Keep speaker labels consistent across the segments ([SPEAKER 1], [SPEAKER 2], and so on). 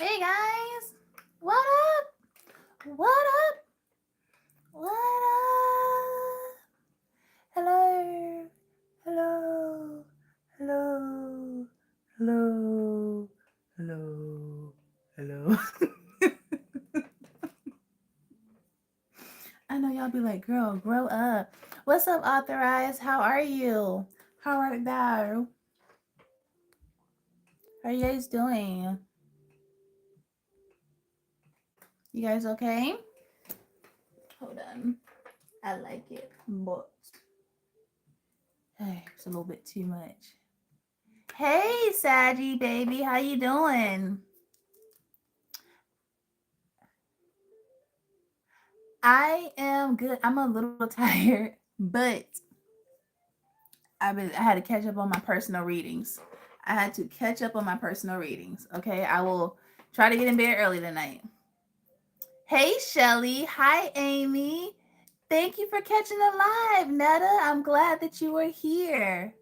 [SPEAKER 1] Hey guys, what up? What up? What up? Hello, hello, hello, hello, hello, hello. I know y'all be like, girl, grow up. What's up, authorized? How are you? How are thou? How are you guys doing? You guys okay? Hold on. I like it, but hey, it's a little bit too much. Hey, Saggy baby, how you doing? I am good. I'm a little tired, but I had to catch up on my personal readings. I had to catch up on my personal readings. Okay, I will try to get in bed early tonight. Hey, Shelly. Hi, Amy. Thank you for catching it live, Netta. I'm glad that you were here.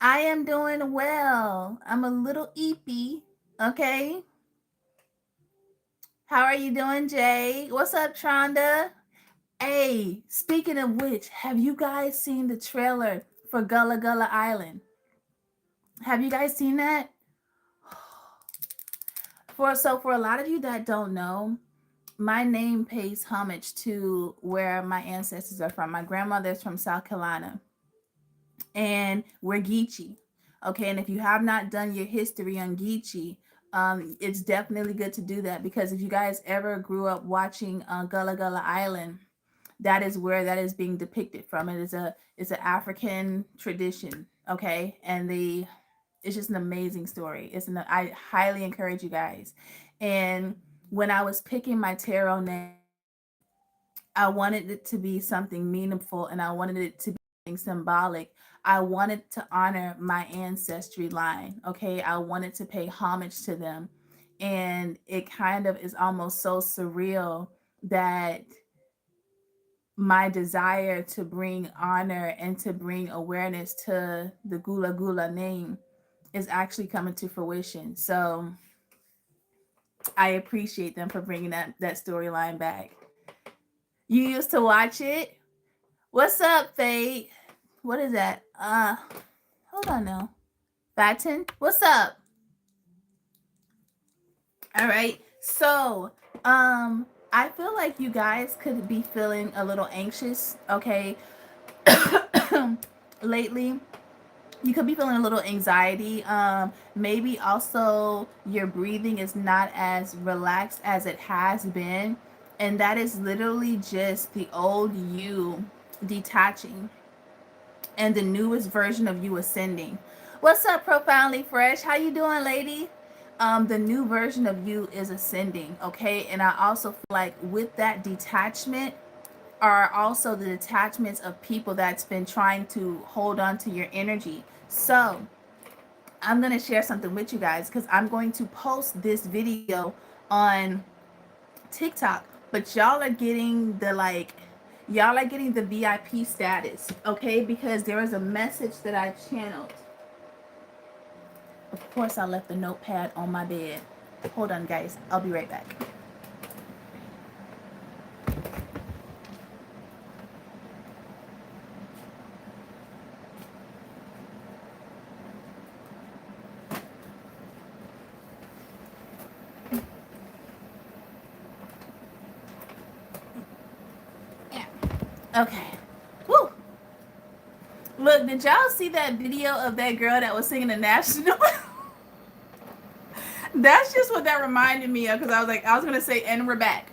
[SPEAKER 1] I am doing well. I'm a little eepy. Okay. How are you doing, Jay? What's up, Tronda? Hey, speaking of which, have you guys seen the trailer for Gullah Gullah Island? Have you guys seen that? For a lot of you that don't know, my name pays homage to where my ancestors are from. My grandmother's from South Carolina, and we're Geechee. Okay, and if you have not done your history on Geechee, it's definitely good to do that, because if you guys ever grew up watching Gullah Gullah Island, that is where that is being depicted from. It's an African tradition, okay, and it's just an amazing story. I highly encourage you guys. And when I was picking my tarot name, I wanted it to be something meaningful, and I wanted it to be something symbolic. I wanted to honor my ancestry line, okay? I wanted to pay homage to them. And it kind of is almost so surreal that my desire to bring honor and to bring awareness to the Gullah Gullah name is actually coming to fruition. So I appreciate them for bringing that storyline back. You used to watch it? What's up, Fate? What is that? Hold on now. Batten, what's up? All right. So, I feel like you guys could be feeling a little anxious, okay? Lately, you could be feeling a little anxiety. Maybe also your breathing is not as relaxed as it has been, and that is literally just the old you detaching and the newest version of you ascending. What's up, Profoundly Fresh? How you doing, lady? The new version of you is ascending, okay? And I also feel like with that detachment are also the detachments of people that's been trying to hold on to your energy. So I'm going to share something with you guys, because I'm going to post this video on TikTok, but y'all are getting the VIP status, okay? Because there is a message that I channeled. Of course, I left the notepad on my bed. Hold on, guys. I'll be right back. Okay. Woo. Look, did y'all see that video of that girl that was singing the national? That's just what that reminded me of, because I was gonna say, and we're back.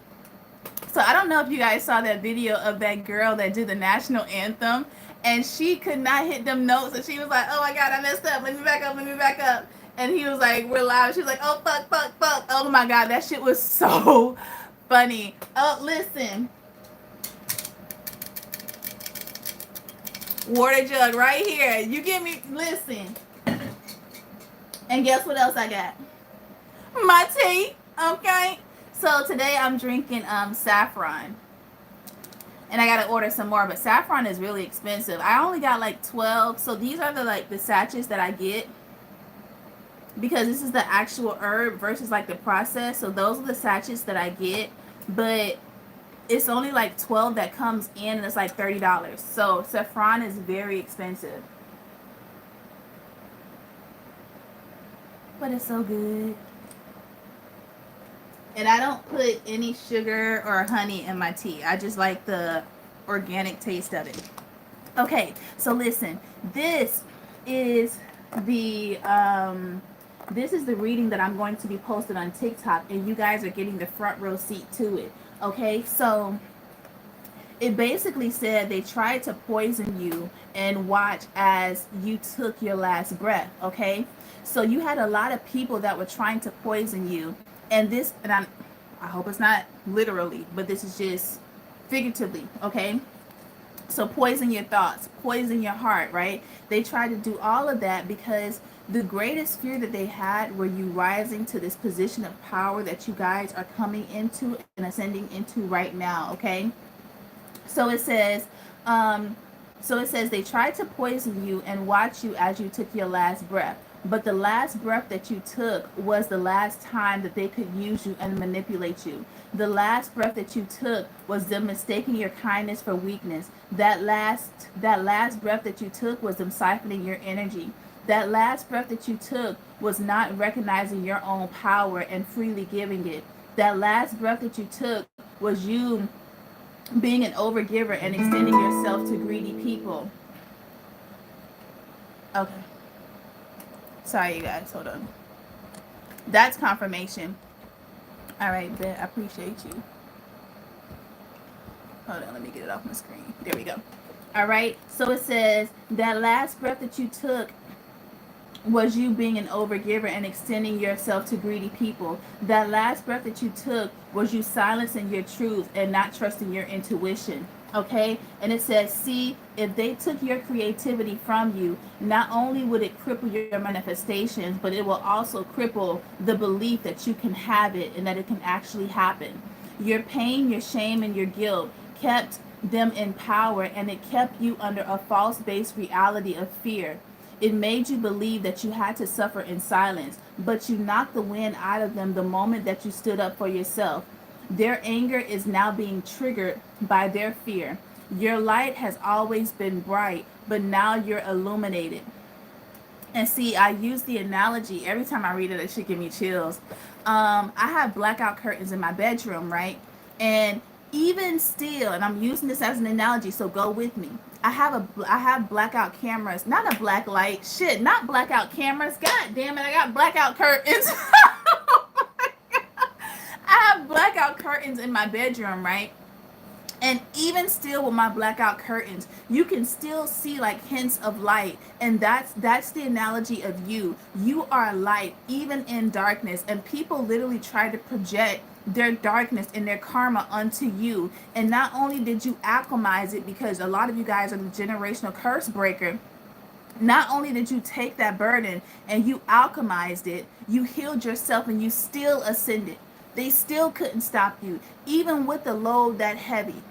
[SPEAKER 1] So I don't know if you guys saw that video of that girl that did the national anthem, and she could not hit them notes, and she was like, "Oh my God, I messed up. Let me back up. Let me back up." And he was like, "We're loud." She was like, "Oh fuck, fuck, fuck." Oh my God, that shit was so funny. Oh, listen. Water jug right here. You give me, listen. And guess what else I got? My tea. Okay. So today I'm drinking saffron. And I gotta order some more, but saffron is really expensive. I only got like 12. So these are the sachets that I get. because this is the actual herb versus like the process. So those are the sachets that I get, but it's only like 12 that comes in, and it's like $30. So saffron is very expensive, but it's so good. And I don't put any sugar or honey in my tea. I just like the organic taste of it. Okay, so listen, this is the this is the reading that I'm going to be posted on TikTok, and you guys are getting the front row seat to it. Okay, so it basically said they tried to poison you and watch as you took your last breath. Okay, so you had a lot of people that were trying to poison you, and this, and I hope it's not literally, but this is just figuratively. Okay, so poison your thoughts, poison your heart, right? They tried to do all of that because the greatest fear that they had were you rising to this position of power that you guys are coming into and ascending into right now. Okay, so it says, they tried to poison you and watch you as you took your last breath. But the last breath that you took was the last time that they could use you and manipulate you. The last breath that you took was them mistaking your kindness for weakness. That last breath that you took was them siphoning your energy. That last breath that you took was not recognizing your own power and freely giving it. That last breath that you took was you being an overgiver and extending yourself to greedy people. Okay. Sorry, you guys. Hold on. That's confirmation. All right, Ben. I appreciate you. Hold on. Let me get it off my screen. There we go. All right. So it says that last breath that you took was you being an overgiver and extending yourself to greedy people. That last breath that you took was you silencing your truth and not trusting your intuition. Okay, and it says, see, if they took your creativity from you, not only would it cripple your manifestations, but it will also cripple the belief that you can have it and that it can actually happen. Your pain, your shame, and your guilt kept them in power, and it kept you under a false-based reality of fear. It made you believe that you had to suffer in silence, but you knocked the wind out of them the moment that you stood up for yourself. Their anger is now being triggered by their fear. Your light has always been bright, but now you're illuminated. And see, I use the analogy every time I read it, it should give me chills. I have blackout curtains in my bedroom, right? And even still, and I'm using this as an analogy, so go with me. I have blackout cameras, not a black light. Shit, not blackout cameras. God damn it, I got blackout curtains. I have blackout curtains in my bedroom, right? And even still with my blackout curtains, you can still see like hints of light. And that's the analogy of you. You are light even in darkness. And people literally try to project their darkness and their karma onto you. And not only did you alchemize it, because a lot of you guys are the generational curse breaker, not only did you take that burden and you alchemized it, you healed yourself and you still ascended. They still couldn't stop you, even with the load that heavy.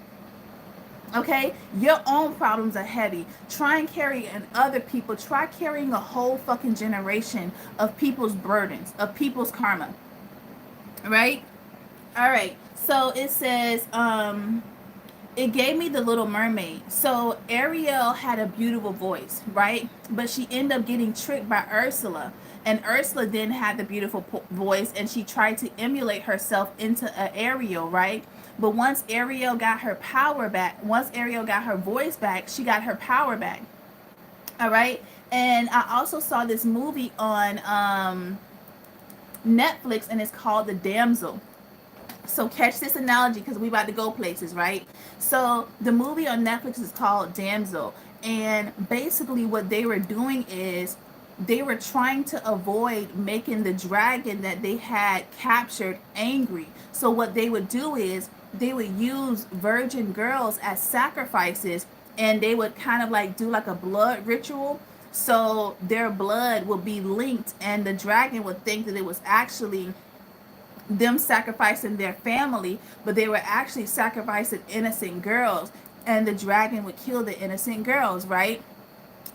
[SPEAKER 1] Okay, your own problems are heavy. Try and carry and other people. Try carrying a whole fucking generation of people's burdens, of people's karma. Right? All right. So it says, it gave me the Little Mermaid. So Ariel had a beautiful voice, right? But she ended up getting tricked by Ursula. And Ursula then had the beautiful voice, and she tried to emulate herself into Ariel, right? But once Ariel got her power back, once Ariel got her voice back, she got her power back. All right. And I also saw this movie on Netflix, and it's called The Damsel. So catch this analogy because we about to go places, right? So the movie on Netflix is called Damsel. And basically what they were doing is they were trying to avoid making the dragon that they had captured angry. So what they would do is they would use virgin girls as sacrifices, and they would kind of like do like a blood ritual. So their blood would be linked, and the dragon would think that it was actually them sacrificing their family, but they were actually sacrificing innocent girls, and the dragon would kill the innocent girls, right?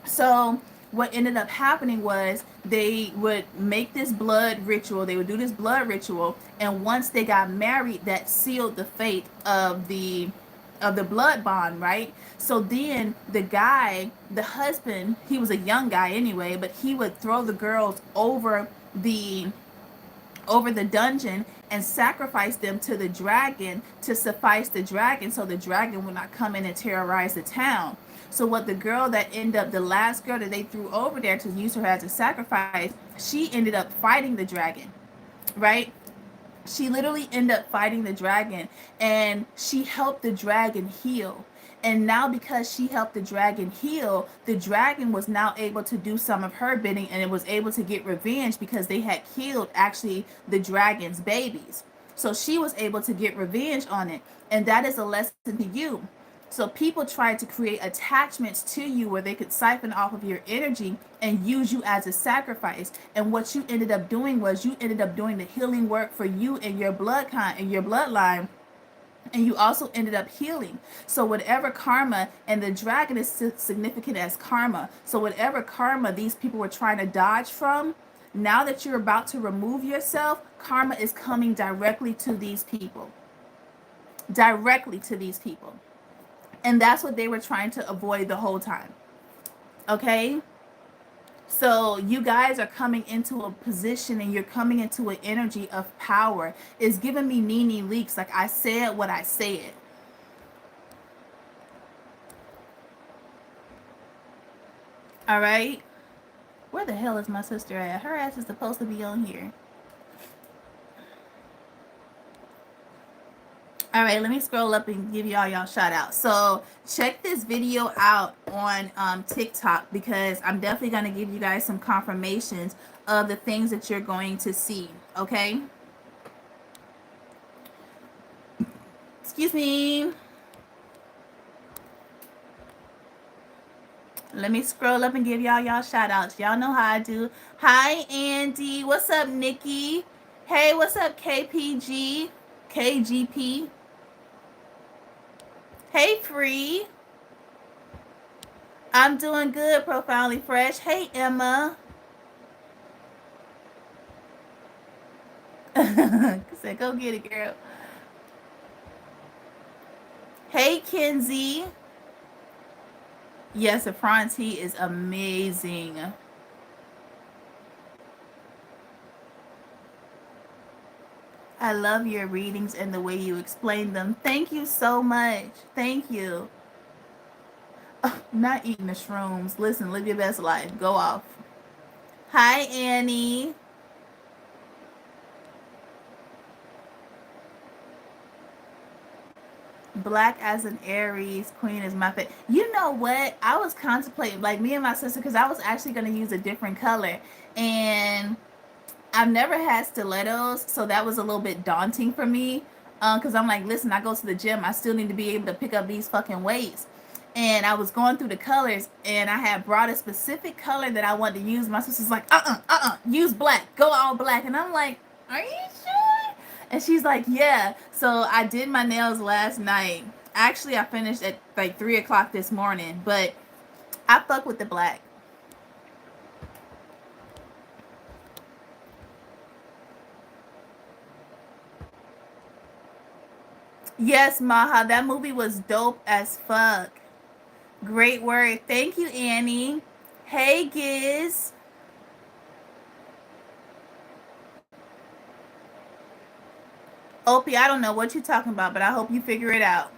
[SPEAKER 1] So what ended up happening was they would make this blood ritual. They would do this blood ritual, and once they got married, that sealed the fate of the blood bond, right? So then the guy, the husband, he was a young guy anyway, but he would throw the girls the over the dungeon and sacrifice them to the dragon to suffice the dragon, so the dragon would not come in and terrorize the town. So what the girl that ended up, the last girl that they threw over there to use her as a sacrifice, she ended up fighting the dragon, right? She literally ended up fighting the dragon, and she helped the dragon heal. And now, because she helped the dragon heal, the dragon was now able to do some of her bidding, and it was able to get revenge because they had killed actually the dragon's babies. So she was able to get revenge on it. And that is a lesson to you. So people tried to create attachments to you where they could siphon off of your energy and use you as a sacrifice. And what you ended up doing was you ended up doing the healing work for you and your bloodline, and you also ended up healing. So whatever karma, and the dragon is significant as karma. So whatever karma these people were trying to dodge from, now that you're about to remove yourself, karma is coming directly to these people. Directly to these people. And that's what they were trying to avoid the whole time. Okay? So you guys are coming into a position, and you're coming into an energy of power. It's giving me Nene Leaks. Like, I said what I said. All right? Where the hell is my sister at? Her ass is supposed to be on here. All right, let me scroll up and give y'all shout out. So check this video out on TikTok, because I'm definitely going to give you guys some confirmations of the things that you're going to see. Okay? Excuse me. Let me scroll up and give y'all shout outs. Y'all know how I do. Hi, Andy. What's up, Nikki? Hey, what's up, KPG? KGP? Hey, Free. I'm doing good, Profoundly Fresh. Hey, Emma. Said, go get it, girl. Hey, Kenzie. Yes, the Franti is amazing. I love your readings and the way you explain them. Thank you so much. Thank you. Oh, not eating the shrooms. Listen, live your best life. Go off. Hi, Annie. Black as an Aries, Queen is my favorite. You know what? I was contemplating, like, me and my sister, because I was actually going to use a different color. And I've never had stilettos, so that was a little bit daunting for me. Because I'm like, listen, I go to the gym. I still need to be able to pick up these fucking weights. And I was going through the colors, and I had brought a specific color that I wanted to use. My sister's like, use black. Go all black. And I'm like, are you sure? And she's like, yeah. So I did my nails last night. Actually, I finished at like 3 o'clock this morning. But I fuck with the black. Yes, Maha. That movie was dope as fuck. Great word. Thank you, Annie. Hey, Giz. Opie, I don't know what you're talking about, but I hope you figure it out.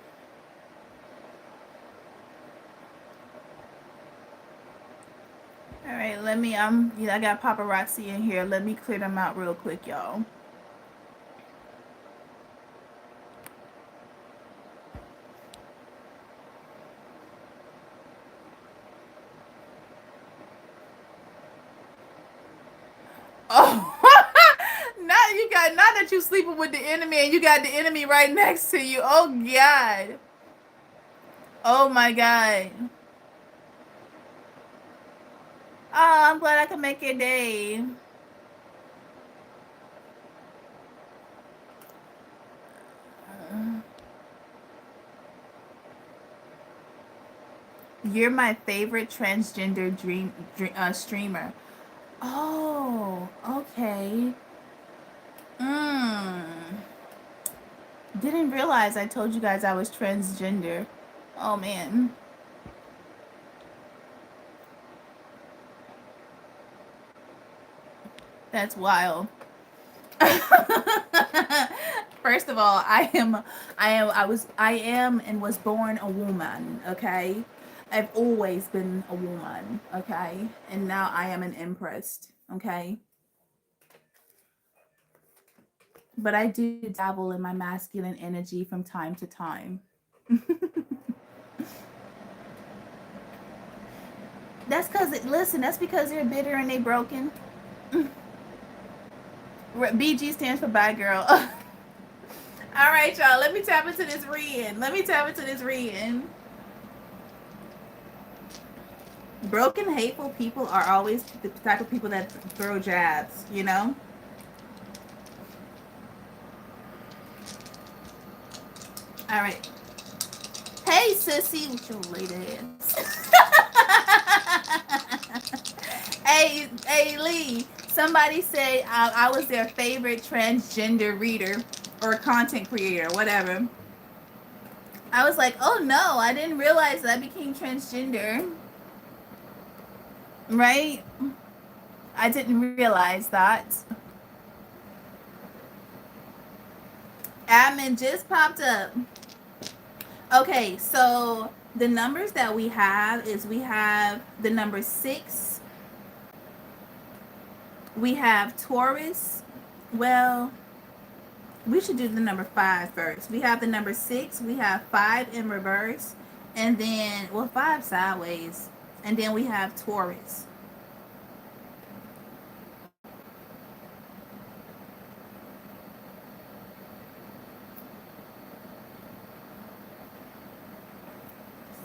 [SPEAKER 1] All right, let me, I got paparazzi in here. Let me clear them out real quick, y'all. Oh, not that you sleeping with the enemy and you got the enemy right next to you. Oh, God. Oh, my God. Oh, I'm glad I can make your day. You're my favorite transgender streamer. Oh, okay. Mm. Didn't realize I told you guys I was transgender. Oh man, that's wild. First of all, I am and was born a woman, okay? I've always been a woman, okay? And now I am an empress, okay? But I do dabble in my masculine energy from time to time. That's because, listen, that's because they're bitter and they broken. BG stands for bye girl. All right, y'all, let me tap into this reading. Let me tap into this reading. Broken, hateful people are always the type of people that throw jabs, you know? All right. Hey, sissy, with your late ass. Hey, Lee. Somebody said I was their favorite transgender reader or content creator, whatever. I was like, oh no, I didn't realize that I became transgender. Right? I didn't realize that. Admin just popped up. Okay, so the numbers that we have is we have the number 6. We have Taurus. Well, we should do the number 5 first. We have the number 6. We have 5 in reverse. And then, well, 5 sideways. And then we have Taurus.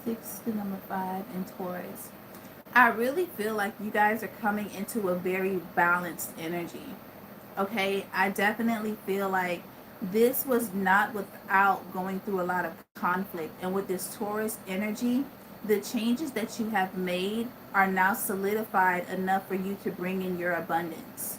[SPEAKER 1] Six, the number 5, and Taurus. I really feel like you guys are coming into a very balanced energy. Okay, I definitely feel like this was not without going through a lot of conflict. And with this Taurus energy, the changes that you have made are now solidified enough for you to bring in your abundance.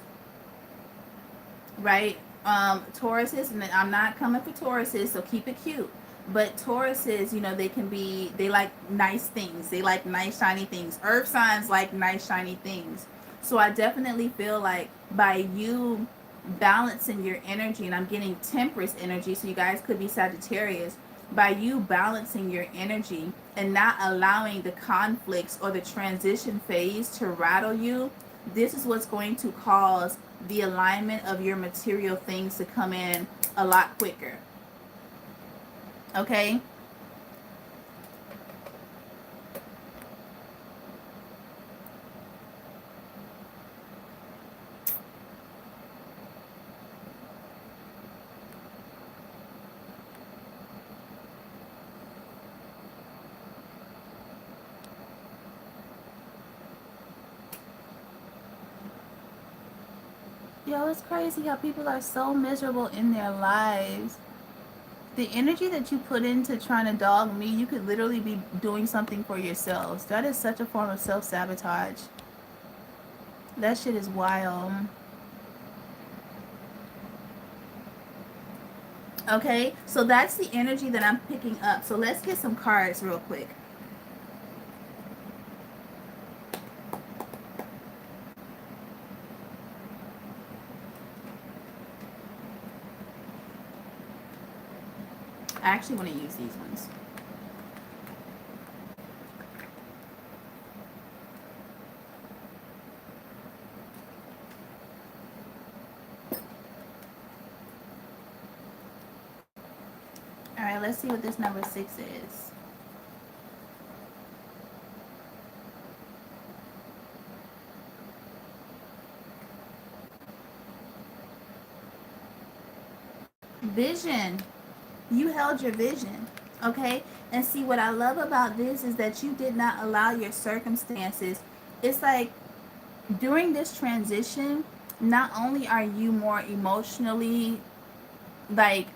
[SPEAKER 1] Right? Tauruses, and I'm not coming for Tauruses, so keep it cute. But Tauruses, you know, they like nice things. They like nice, shiny things. Earth signs like nice, shiny things. So I definitely feel like by you balancing your energy, and I'm getting Temperance energy, so you guys could be Sagittarius, by you balancing your energy and not allowing the conflicts or the transition phase to rattle you, this is what's going to cause the alignment of your material things to come in a lot quicker. Okay? Yo, it's crazy how people are so miserable in their lives. The energy that you put into trying to dog me, you could literally be doing something for yourselves. That is such a form of self-sabotage. That shit is wild. Okay, so that's the energy that I'm picking up. So let's get some cards real quick. I actually want to use these ones. All right, let's see what this number 6 is. Vision. You held your vision. Okay? And see, what I love about this is that you did not allow your circumstances. It's like during this transition, not only are you more emotionally, like,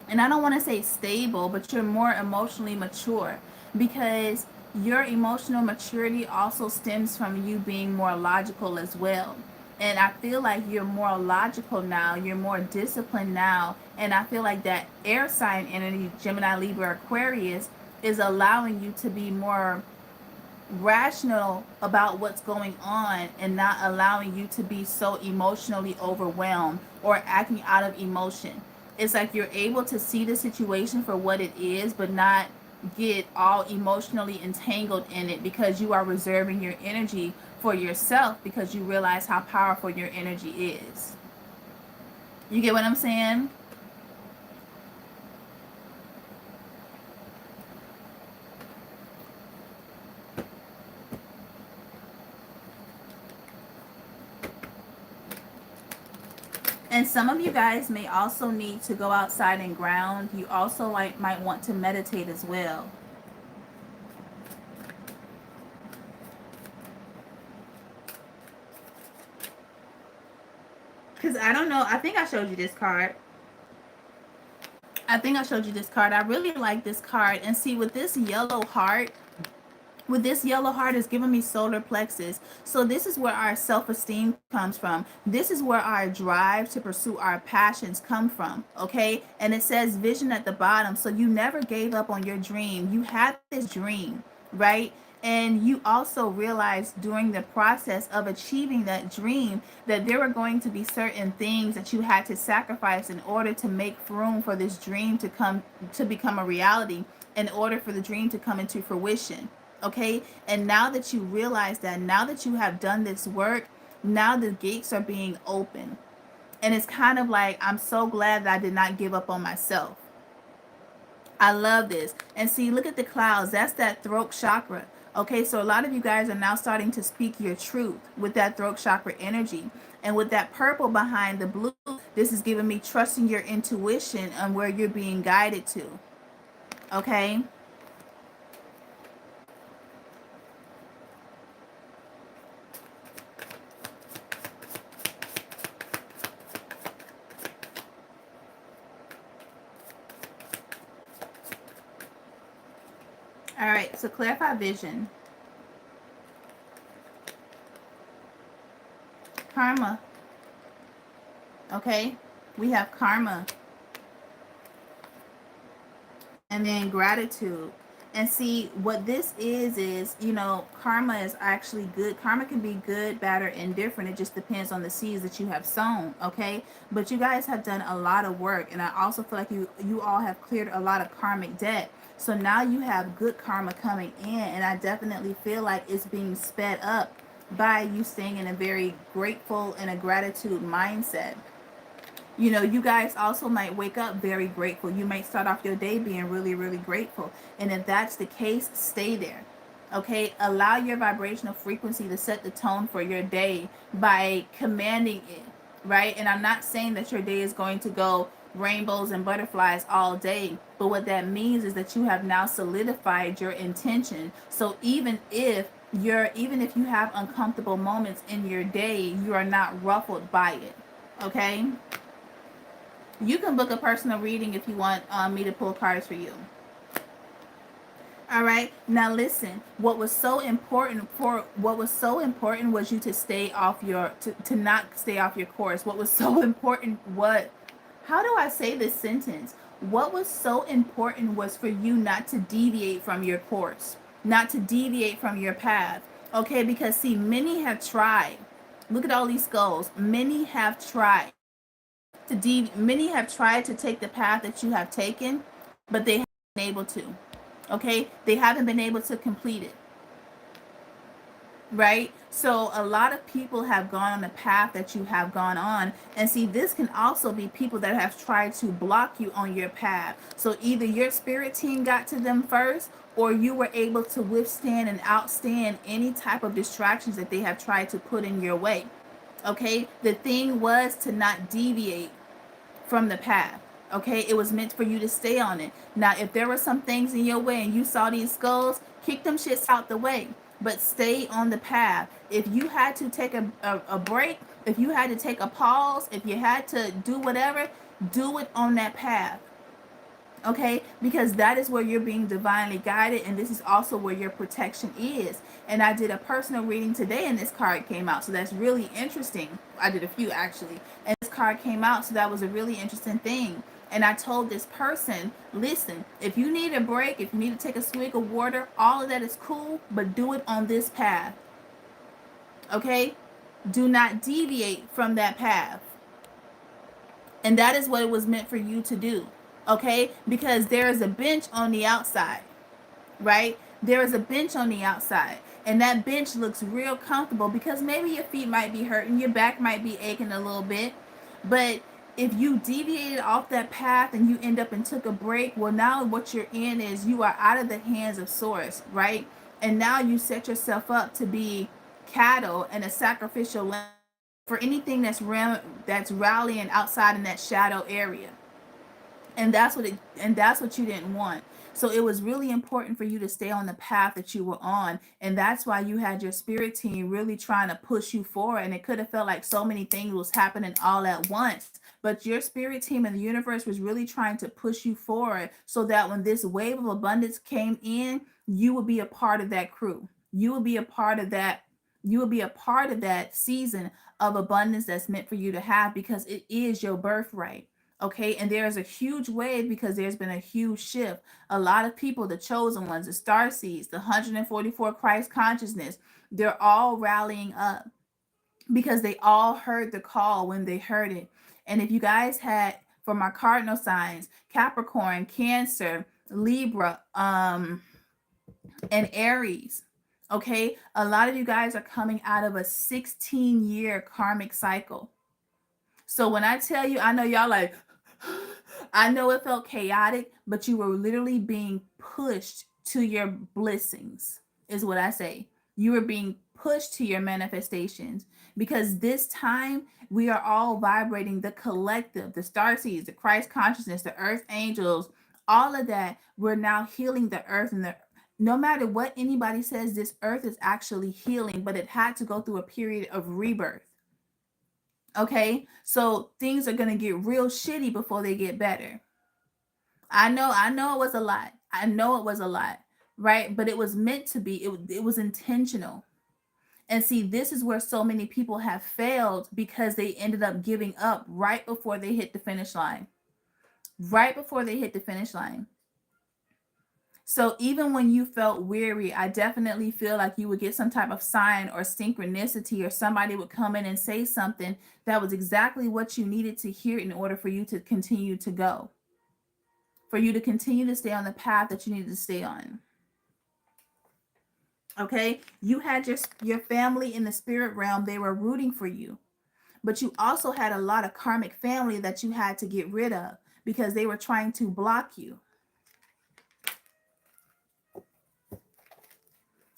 [SPEAKER 1] and I don't want to say stable, but you're more emotionally mature because your emotional maturity also stems from you being more logical as well. And I feel like you're more logical now, you're more disciplined now. And I feel like that air sign energy, Gemini, Libra, Aquarius, is allowing you to be more rational about what's going on and not allowing you to be so emotionally overwhelmed or acting out of emotion. It's like you're able to see the situation for what it is, but not get all emotionally entangled in it, because you are reserving your energy for yourself, because you realize how powerful your energy is. You get what I'm saying? And some of you guys may also need to go outside and ground. You also might want to meditate as well. Because I don't know, I think I showed you this card. I think I showed you this card. I really like this card. And see, with this yellow heart is giving me solar plexus. So this is where our self-esteem comes from. This is where our drive to pursue our passions come from. Okay. And it says vision at the bottom. So you never gave up on your dream. You had this dream, right? And you also realized during the process of achieving that dream that there were going to be certain things that you had to sacrifice in order to make room for this dream to become a reality, in order for the dream to come into fruition. Okay. And now that you realize that, now that you have done this work, now the gates are being opened. And it's kind of like, I'm so glad that I did not give up on myself. I love this. And see, look at the clouds. That's that throat chakra. Okay, so a lot of you guys are now starting to speak your truth with that throat chakra energy. And with that purple behind the blue, this is giving me trusting your intuition and where you're being guided to. Okay. All right, so clarify vision. Karma. Okay, we have karma. And then gratitude. And see, what this is, karma is actually good. Karma can be good, bad, or indifferent. It just depends on the seeds that you have sown. Okay. But you guys have done a lot of work. And I also feel like you all have cleared a lot of karmic debt. So now you have good karma coming in. And I definitely feel like it's being sped up by you staying in a very grateful and a gratitude mindset. You guys also might wake up very grateful. You might start off your day being really, really grateful. And if that's the case, stay there. Okay? Allow your vibrational frequency to set the tone for your day by commanding it, right? And I'm not saying that your day is going to go rainbows and butterflies all day, but what that means is that you have now solidified your intention. So even if you have uncomfortable moments in your day, you are not ruffled by it. Okay? You can book a personal reading if you want me to pull cards for you. All right. Now listen. What was so important was you to stay off to not stay off your course. What was so important? How do I say this sentence? What was so important was for you not to deviate from your course, not to deviate from your path. Okay, because see, many have tried. Look at all these skulls. Many have tried many have tried to take the path that you have taken, but they haven't been able to. Okay, they haven't been able to complete it, right? So a lot of people have gone on the path that you have gone on. And see, this can also be people that have tried to block you on your path. So either your spirit team got to them first, or you were able to withstand and outstand any type of distractions that they have tried to put in your way. Okay, the thing was to not deviate from the path. Okay, it was meant for you to stay on it. Now, if there were some things in your way and you saw these skulls, kick them shits out the way, but stay on the path. If you had to take a break, if you had to take a pause, if you had to do whatever, do it on that path. Okay, because that is where you're being divinely guided, and this is also where your protection is. And I did a personal reading today, and this card came out, so that's really interesting. I did a few actually, and this card came out, so that was a really interesting thing. And I told this person, listen, if you need a break, if you need to take a swig of water, all of that is cool, but do it on this path. Okay, do not deviate from that path. And that is what it was meant for you to do. Okay, because there is a bench on the outside, right? There is a bench on the outside, and that bench looks real comfortable because maybe your feet might be hurting, your back might be aching a little bit. But if you deviated off that path and you end up and took a break, well, now what you're in is you are out of the hands of source, right? And now you set yourself up to be cattle and a sacrificial lamb for anything that's rallying outside in that shadow area. And that's what you didn't want. So it was really important for you to stay on the path that you were on, and that's why you had your spirit team really trying to push you forward. And it could have felt like so many things was happening all at once, but your spirit team and the universe was really trying to push you forward so that when this wave of abundance came in, you would be a part of that crew. You would be a part of that. You will be a part of that season of abundance that's meant for you to have, because it is your birthright. Okay, and there is a huge wave because there's been a huge shift. A lot of people, the chosen ones, the star seeds, the 144 Christ consciousness, they're all rallying up because they all heard the call when they heard it. And if you guys had, for my cardinal signs, Capricorn, Cancer, Libra, and Aries, okay, a lot of you guys are coming out of a 16-year karmic cycle. So when I tell you, I know y'all like, I know it felt chaotic, but you were literally being pushed to your blessings, is what I say. You were being pushed to your manifestations, because this time we are all vibrating the collective, the star seeds, the Christ consciousness, the earth angels, all of that. We're now healing the earth, and the no matter what anybody says, this earth is actually healing, but it had to go through a period of rebirth. Okay, so things are going to get real shitty before they get better. I know it was a lot. I know it was a lot, right? But it was meant to be. It was intentional. And see, this is where so many people have failed, because they ended up giving up right before they hit the finish line. Right before they hit the finish line. So even when you felt weary, I definitely feel like you would get some type of sign or synchronicity, or somebody would come in and say something that was exactly what you needed to hear in order for you to continue to go, for you to continue to stay on the path that you needed to stay on. Okay, you had your family in the spirit realm, they were rooting for you, but you also had a lot of karmic family that you had to get rid of because they were trying to block you.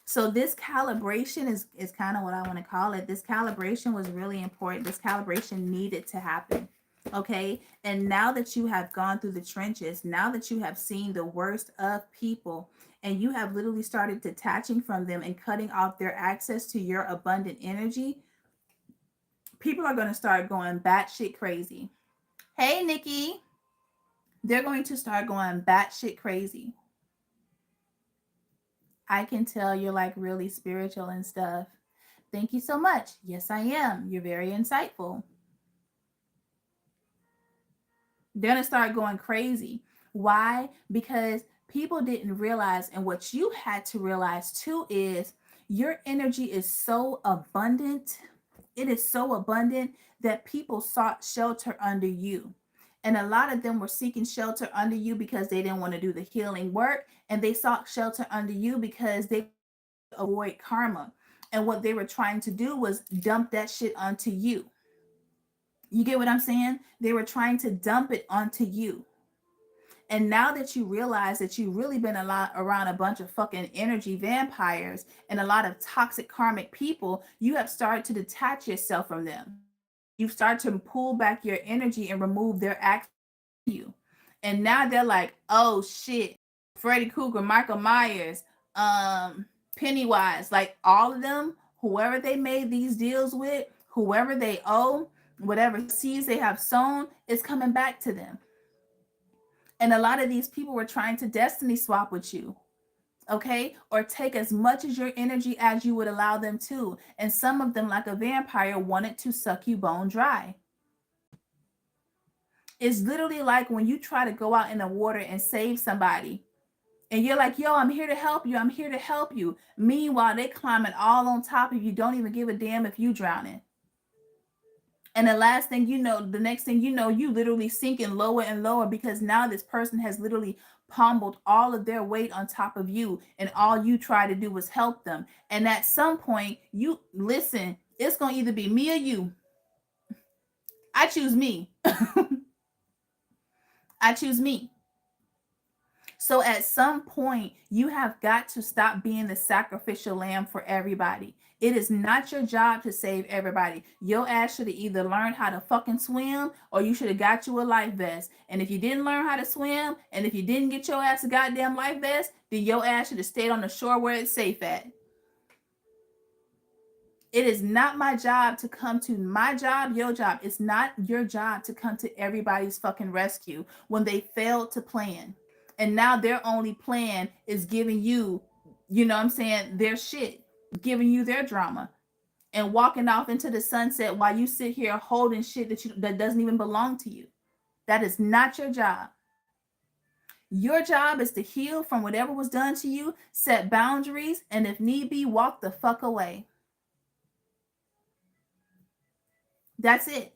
[SPEAKER 1] So this calibration is kind of what I want to call it. This calibration was really important. This calibration needed to happen. Okay. And now that you have gone through the trenches, now that you have seen the worst of people, and you have literally started detaching from them and cutting off their access to your abundant energy, people are going to start going batshit crazy. Hey, Nikki. They're going to start going batshit crazy. I can tell you're like really spiritual and stuff. Thank you so much. Yes, I am. You're very insightful. They're going to start going crazy. Why? Because people didn't realize, and what you had to realize too is your energy is so abundant. It is so abundant that people sought shelter under you. And a lot of them were seeking shelter under you because they didn't want to do the healing work. And they sought shelter under you because they avoid karma. And what they were trying to do was dump that shit onto you. You get what I'm saying? They were trying to dump it onto you. And now that you realize that you've really been a lot around a bunch of fucking energy vampires and a lot of toxic karmic people, you have started to detach yourself from them. You start to pull back your energy and remove their access to you. And now they're like, oh shit, Freddy Krueger, Michael Myers, Pennywise, like all of them, whoever they made these deals with, whoever they owe, whatever seeds they have sown, is coming back to them. And a lot of these people were trying to destiny swap with you, okay? Or take as much of your energy as you would allow them to. And some of them, like a vampire, wanted to suck you bone dry. It's literally like when you try to go out in the water and save somebody. And you're like, yo, I'm here to help you. I'm here to help you. Meanwhile, they climbing all on top of you. Don't even give a damn if you drowning. And the last thing you know, the next thing you know, you literally sinking lower and lower because now this person has literally pummeled all of their weight on top of you. And all you try to do was help them. And at some point, you listen, it's going to either be me or you. I choose me. I choose me. So at some point, you have got to stop being the sacrificial lamb for everybody. It is not your job to save everybody. Your ass should have either learned how to fucking swim or you should have got you a life vest. And if you didn't learn how to swim and if you didn't get your ass a goddamn life vest, then your ass should have stayed on the shore where it's safe at. It is not my job to come to my job, your job. It's not your job to come to everybody's fucking rescue when they failed to plan. And now their only plan is giving you, you know what I'm saying, their shit, giving you their drama and walking off into the sunset while you sit here holding shit that doesn't even belong to you. That is not your job. Your job is to heal from whatever was done to you, set boundaries, and if need be, walk the fuck away. That's it.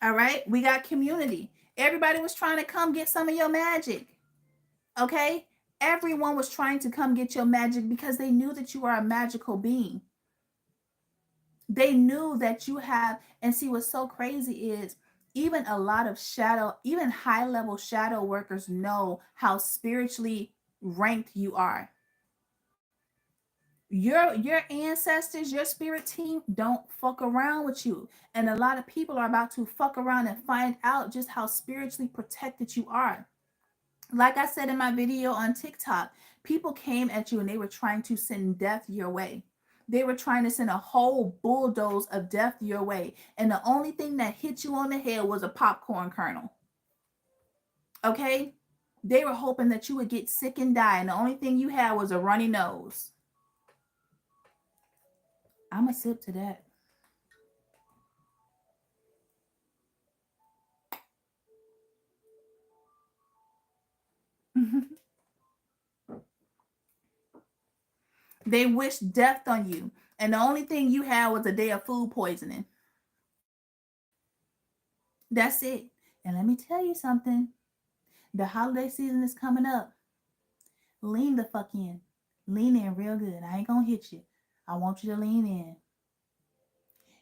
[SPEAKER 1] All right. We got community. Everybody was trying to come get some of your magic. Okay. Everyone was trying to come get your magic because they knew that you are a magical being. They knew that you have, and see what's so crazy is even a lot of shadow, even high level shadow workers know how spiritually ranked you are. Your ancestors, your spirit team don't fuck around with you. And a lot of people are about to fuck around and find out just how spiritually protected you are. Like I said in my video on TikTok, people came at you and they were trying to send death your way. They were trying to send a whole bulldoze of death your way. And the only thing that hit you on the head was a popcorn kernel. Okay? They were hoping that you would get sick and die. And the only thing you had was a runny nose. I'm a sip to that. They wished death on you. And the only thing you had was a day of food poisoning. That's it. And let me tell you something. The holiday season is coming up. Lean the fuck in. Lean in real good. I ain't gonna hit you. I want you to lean in.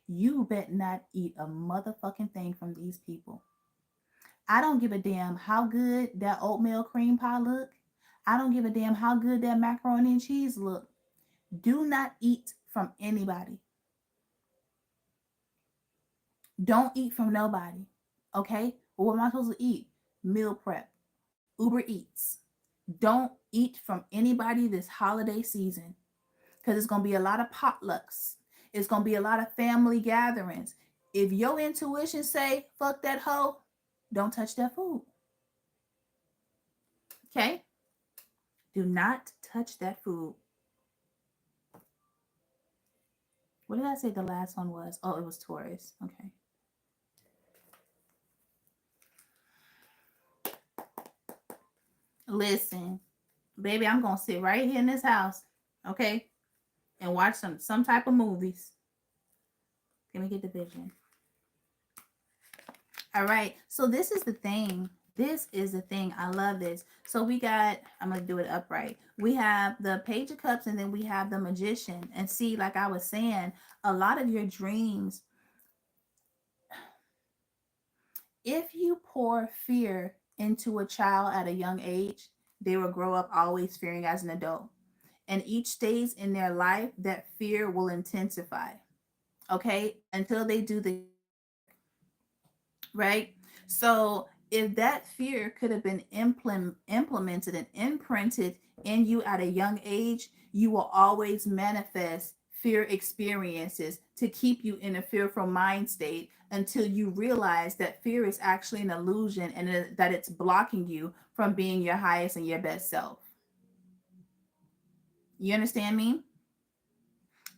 [SPEAKER 1] You bet not eat a motherfucking thing from these people. I don't give a damn how good that oatmeal cream pie look. I don't give a damn how good that macaroni and cheese look. Do not eat from anybody. Don't eat from nobody. Okay? Well, what am I supposed to eat? Meal prep. Uber Eats. Don't eat from anybody this holiday season because it's going to be a lot of potlucks. It's going to be a lot of family gatherings. If your intuition say, fuck that hoe, don't touch that food. Okay? Do not touch that food. What did I say the last one was? Oh, it was Taurus. Okay. Listen, baby, I'm going to sit right here in this house, okay, and watch some type of movies. Let me get the vision. All right. So this is the thing. This is the thing. I love this. So we got, I'm going to do it upright. We have the Page of Cups and then we have the Magician. And see, like I was saying, a lot of your dreams, if you pour fear into a child at a young age, they will grow up always fearing as an adult. And each stage in their life, that fear will intensify. Okay? Until they do the right? So if that fear could have been implemented and imprinted in you at a young age, you will always manifest fear experiences to keep you in a fearful mind state until you realize that fear is actually an illusion and that it's blocking you from being your highest and your best self. You understand me?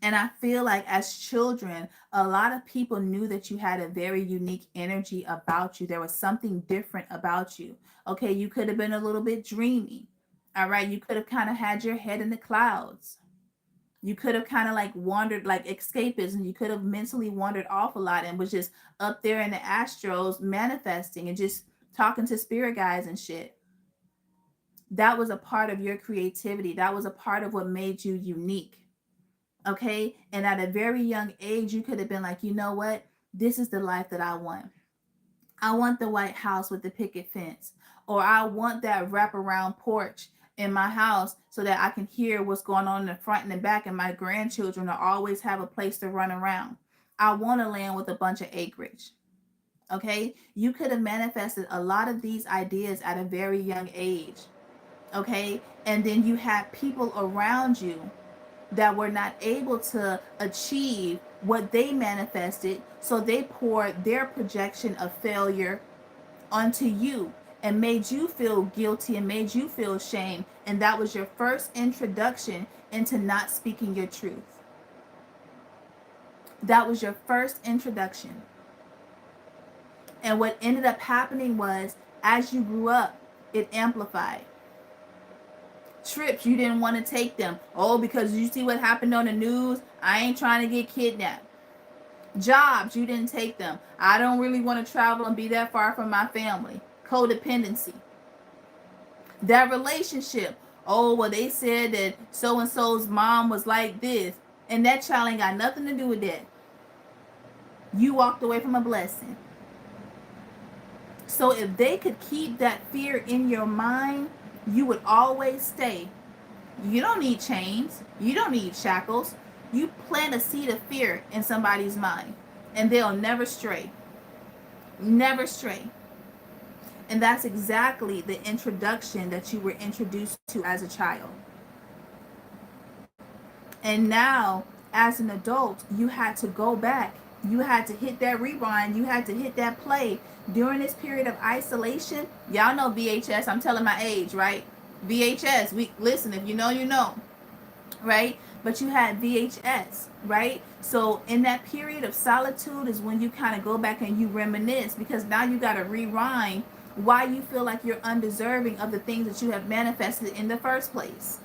[SPEAKER 1] And I feel like as children, a lot of people knew that you had a very unique energy about you. There was something different about you. Okay, you could have been a little bit dreamy. All right, you could have kind of had your head in the clouds. You could have kind of like wandered, like escapism. You could have mentally wandered off a lot and was just up there in the astros manifesting and just talking to spirit guides and shit. That was a part of your creativity. That was a part of what made you unique. Okay. And at a very young age, you could have been like, you know what? This is the life that I want. I want the White House with the picket fence, or I want that wraparound porch in my house so that I can hear what's going on in the front and the back, and my grandchildren will always have a place to run around. I want a land with a bunch of acreage. Okay. You could have manifested a lot of these ideas at a very young age. Okay. And then you had people around you that were not able to achieve what they manifested, so they poured their projection of failure onto you and made you feel guilty and made you feel shame. And that was your first introduction into not speaking your truth. That was your first introduction. And what ended up happening was, as you grew up, it amplified. Trips, you didn't want to take them. Oh, because you see what happened on the news? I ain't trying to get kidnapped. Jobs, you didn't take them. I don't really want to travel and be that far from my family. Codependency. That relationship. Oh, well, they said that so-and-so's mom was like this, and that child ain't got nothing to do with that. You walked away from a blessing. So if they could keep that fear in your mind, you would always stay. You don't need chains. You don't need shackles. You plant a seed of fear in somebody's mind, and they'll never stray. Never stray. And that's exactly the introduction that you were introduced to as a child. And now, as an adult, you had to go back. You had to hit that rewind. You had to hit that play. During this period of isolation, y'all know VHS. I'm telling my age, right? VHS. Listen, if you know, you know. Right? But you had VHS, right? So in that period of solitude is when you kind of go back and you reminisce, because now you got to rewind why you feel like you're undeserving of the things that you have manifested in the first place.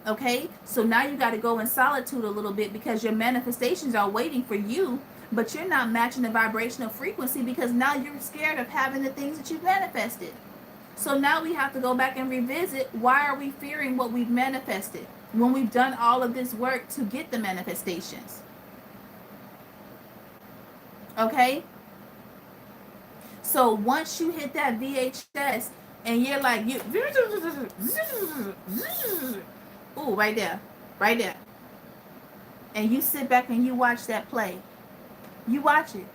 [SPEAKER 1] Okay, so now you got to go in solitude a little bit, because your manifestations are waiting for you, but you're not matching the vibrational frequency, because now you're scared of having the things that you've manifested. So now we have to go back and revisit, why are we fearing what we've manifested when we've done all of this work to get the manifestations? Okay, so once you hit that VHS and you're like, ooh, right there, right there. And you sit back and you watch that play. You watch it.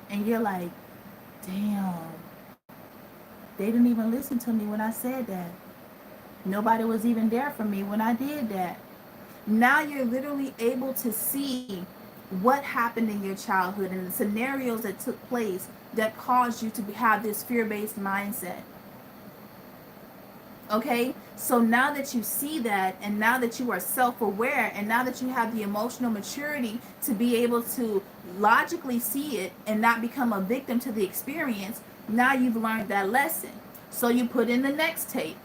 [SPEAKER 1] And you're like, damn, they didn't even listen to me when I said that. Nobody was even there for me when I did that. Now you're literally able to see what happened in your childhood and the scenarios that took place that caused you to have this fear-based mindset. Okay, so now that you see that, and now that you are self-aware, and now that you have the emotional maturity to be able to logically see it and not become a victim to the experience, now you've learned that lesson. So you put in the next tape,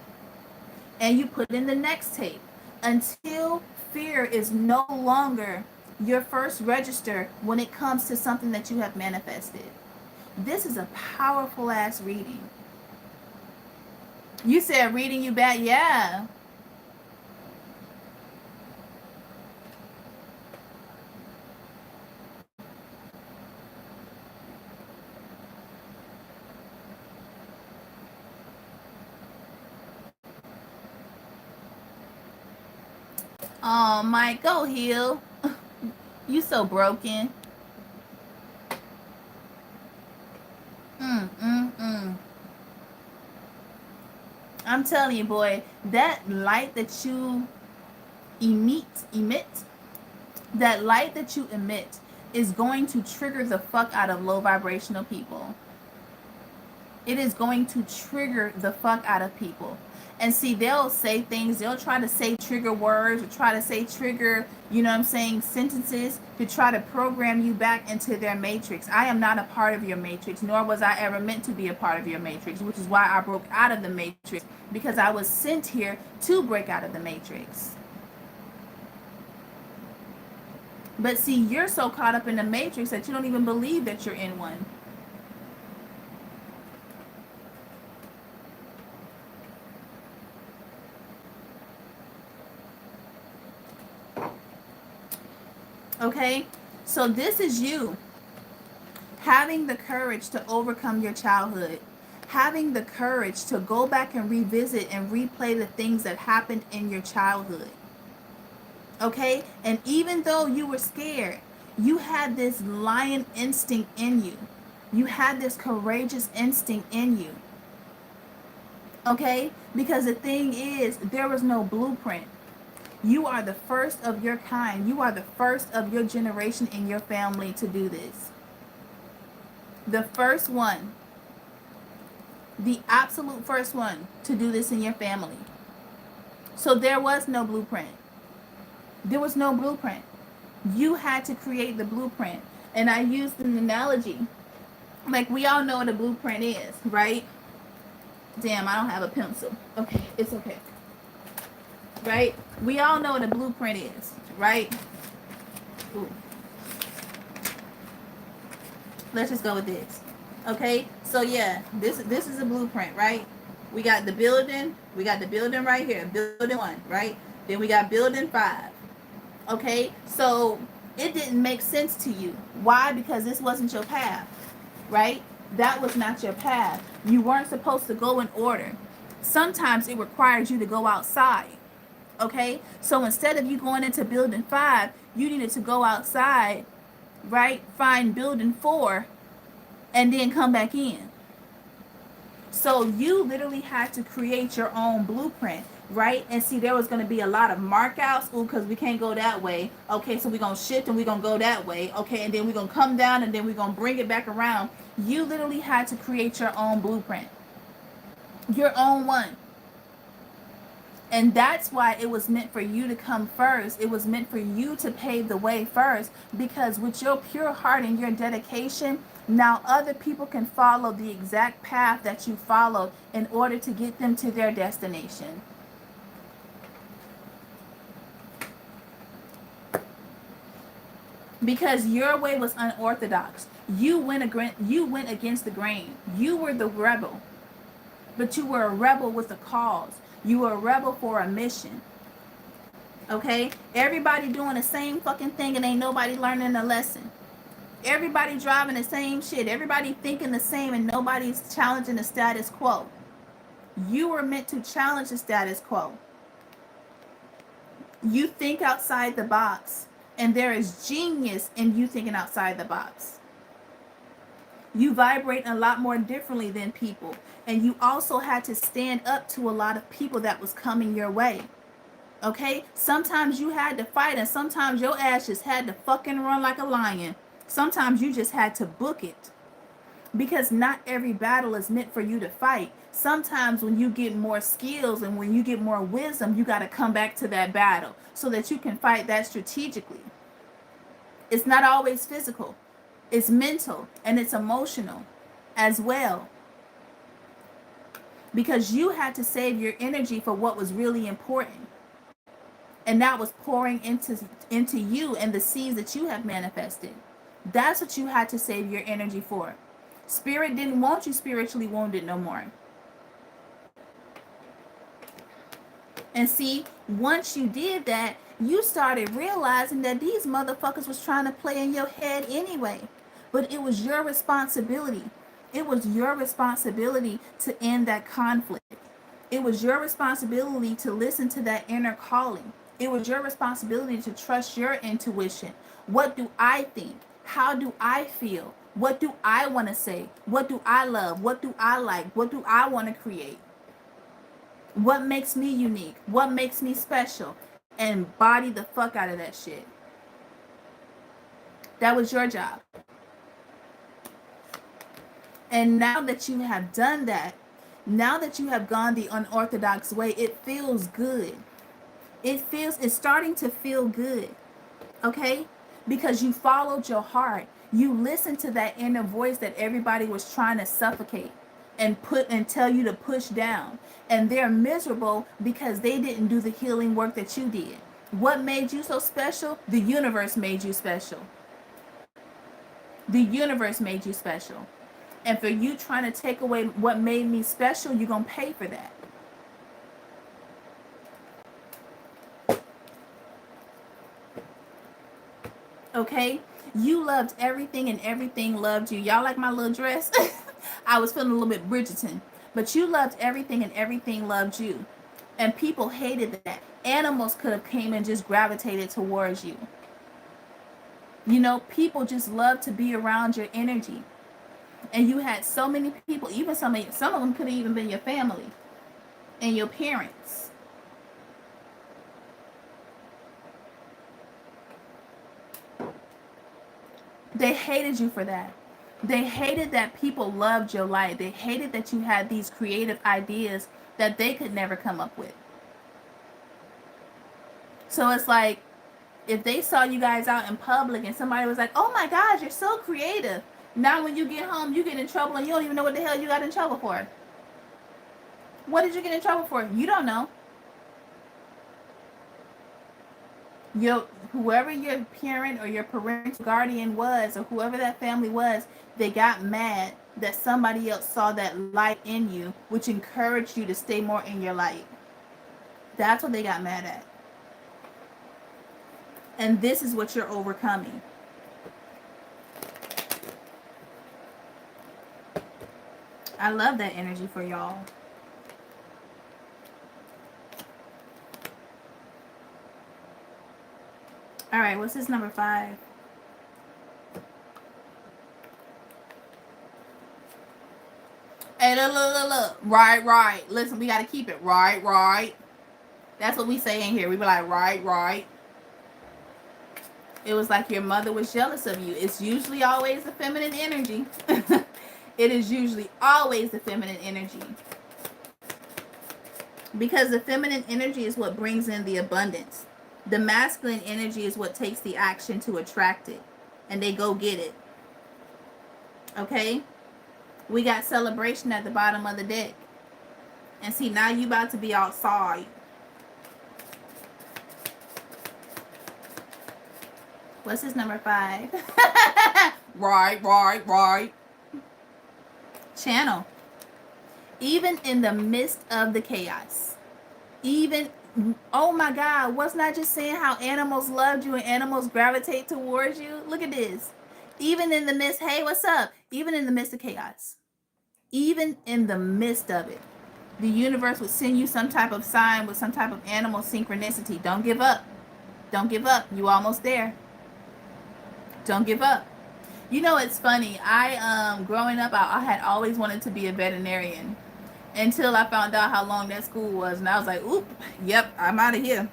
[SPEAKER 1] and you put in the next tape, until fear is no longer your first register when it comes to something that you have manifested. This is a powerful ass reading. You said reading you back, yeah. Oh, Mike, go heal. You so broken. I'm telling you, boy, that light that you emit, that light that you emit is going to trigger the fuck out of low vibrational people. It is going to trigger the fuck out of people. And see, they'll say things, they'll try to say trigger words, or try to say trigger, you know what I'm saying, sentences to try to program you back into their matrix. I am not a part of your matrix, nor was I ever meant to be a part of your matrix, which is why I broke out of the matrix, because I was sent here to break out of the matrix. But see, you're so caught up in the matrix that you don't even believe that you're in one. Okay, so this is you having the courage to overcome your childhood, having the courage to go back and revisit and replay the things that happened in your childhood. Okay, and even though you were scared, you had this lion instinct in you. You had this courageous instinct in you. Okay, because the thing is, there was no blueprint. You are the first of your kind. You are the first of your generation in your family to do this. The first one. The absolute first one to do this in your family. So there was no blueprint. There was no blueprint. You had to create the blueprint. And I used an analogy. Like, we all know what a blueprint is, right? Damn, I don't have a pencil. Okay, it's okay. Right? We all know what a blueprint is, right? Ooh. Let's just go with this. Okay? So yeah, this is a blueprint, right? We got the building. We got the building right here. Building 1, right? Then we got building 5. Okay? So it didn't make sense to you. Why? Because this wasn't your path, right? That was not your path. You weren't supposed to go in order. Sometimes it required you to go outside. Okay, so instead of you going into building 5, you needed to go outside, right? Find building 4 and then come back in. So you literally had to create your own blueprint, right? And see, there was going to be a lot of markouts. Ooh, because we can't go that way. Okay, so we're going to shift and we're going to go that way. Okay, and then we're going to come down and then we're going to bring it back around. You literally had to create your own blueprint. Your own one. And that's why it was meant for you to come first. It was meant for you to pave the way first. Because with your pure heart and your dedication, now other people can follow the exact path that you followed in order to get them to their destination. Because your way was unorthodox. You went against the grain. You were the rebel. But you were a rebel with a cause. You were a rebel for a mission. Okay? Everybody doing the same fucking thing and ain't nobody learning a lesson. Everybody driving the same shit. Everybody thinking the same and nobody's challenging the status quo. You were meant to challenge the status quo. You think outside the box. And there is genius in you thinking outside the box. You vibrate a lot more differently than people. And you also had to stand up to a lot of people that was coming your way. Okay? Sometimes you had to fight, and sometimes your ass just had to fucking run like a lion. Sometimes you just had to book it. Because not every battle is meant for you to fight. Sometimes when you get more skills and when you get more wisdom, you got to come back to that battle so that you can fight that strategically. It's not always physical. It's mental and it's emotional as well. Because you had to save your energy for what was really important. And that was pouring into you and the seeds that you have manifested. That's what you had to save your energy for. Spirit didn't want you spiritually wounded no more. And see, once you did that, you started realizing that these motherfuckers was trying to play in your head anyway. But it was your responsibility. It was your responsibility to end that conflict. It was your responsibility to listen to that inner calling. It was your responsibility to trust your intuition. What do I think? How do I feel? What do I want to say? What do I love? What do I like? What do I want to create? What makes me unique? What makes me special? And body the fuck out of that shit. That was your job. And now that you have done that, now that you have gone the unorthodox way, it feels good. It's starting to feel good. Okay? Because you followed your heart. You listened to that inner voice that everybody was trying to suffocate and tell you to push down. And they're miserable because they didn't do the healing work that you did. What made you so special? The universe made you special. The universe made you special. And for you trying to take away what made me special, you're going to pay for that. Okay? You loved everything and everything loved you. Y'all like my little dress? I was feeling a little bit Bridgerton. But you loved everything and everything loved you. And people hated that. Animals could have came and just gravitated towards you. You know, people just love to be around your energy. And you had so many people, even some of them could have even been your family and your parents. They hated you for that. They hated that people loved your light. They hated that you had these creative ideas that they could never come up with. So it's like, if they saw you guys out in public and somebody was like, oh my gosh, you're so creative. Now when you get home, you get in trouble and you don't even know what the hell you got in trouble for. What did you get in trouble for? You don't know. Whoever your parent or your parental guardian was, or whoever that family was, they got mad that somebody else saw that light in you, which encouraged you to stay more in your light. That's what they got mad at. And this is what you're overcoming. I love that energy for y'all. All right, what's this number 5? Hey, look. Right. Listen, we got to keep it right. That's what we say in here. We be like, right. It was like your mother was jealous of you. It's usually always the feminine energy. It is usually always the feminine energy. Because the feminine energy is what brings in the abundance. The masculine energy is what takes the action to attract it. And they go get it. Okay? We got celebration at the bottom of the deck. And see, now you about to be outside. What's his number 5? Right. Channel. Even in the midst of the chaos. Oh my God, wasn't I just saying how animals loved you and animals gravitate towards you? Look at this. Even in the midst, hey, what's up? Even in the midst of chaos. Even in the midst of it. The universe would send you some type of sign with some type of animal synchronicity. Don't give up. Don't give up. You almost there. Don't give up. You know, it's funny. Growing up, I had always wanted to be a veterinarian until I found out how long that school was. And I was like, oop, yep, I'm out of here.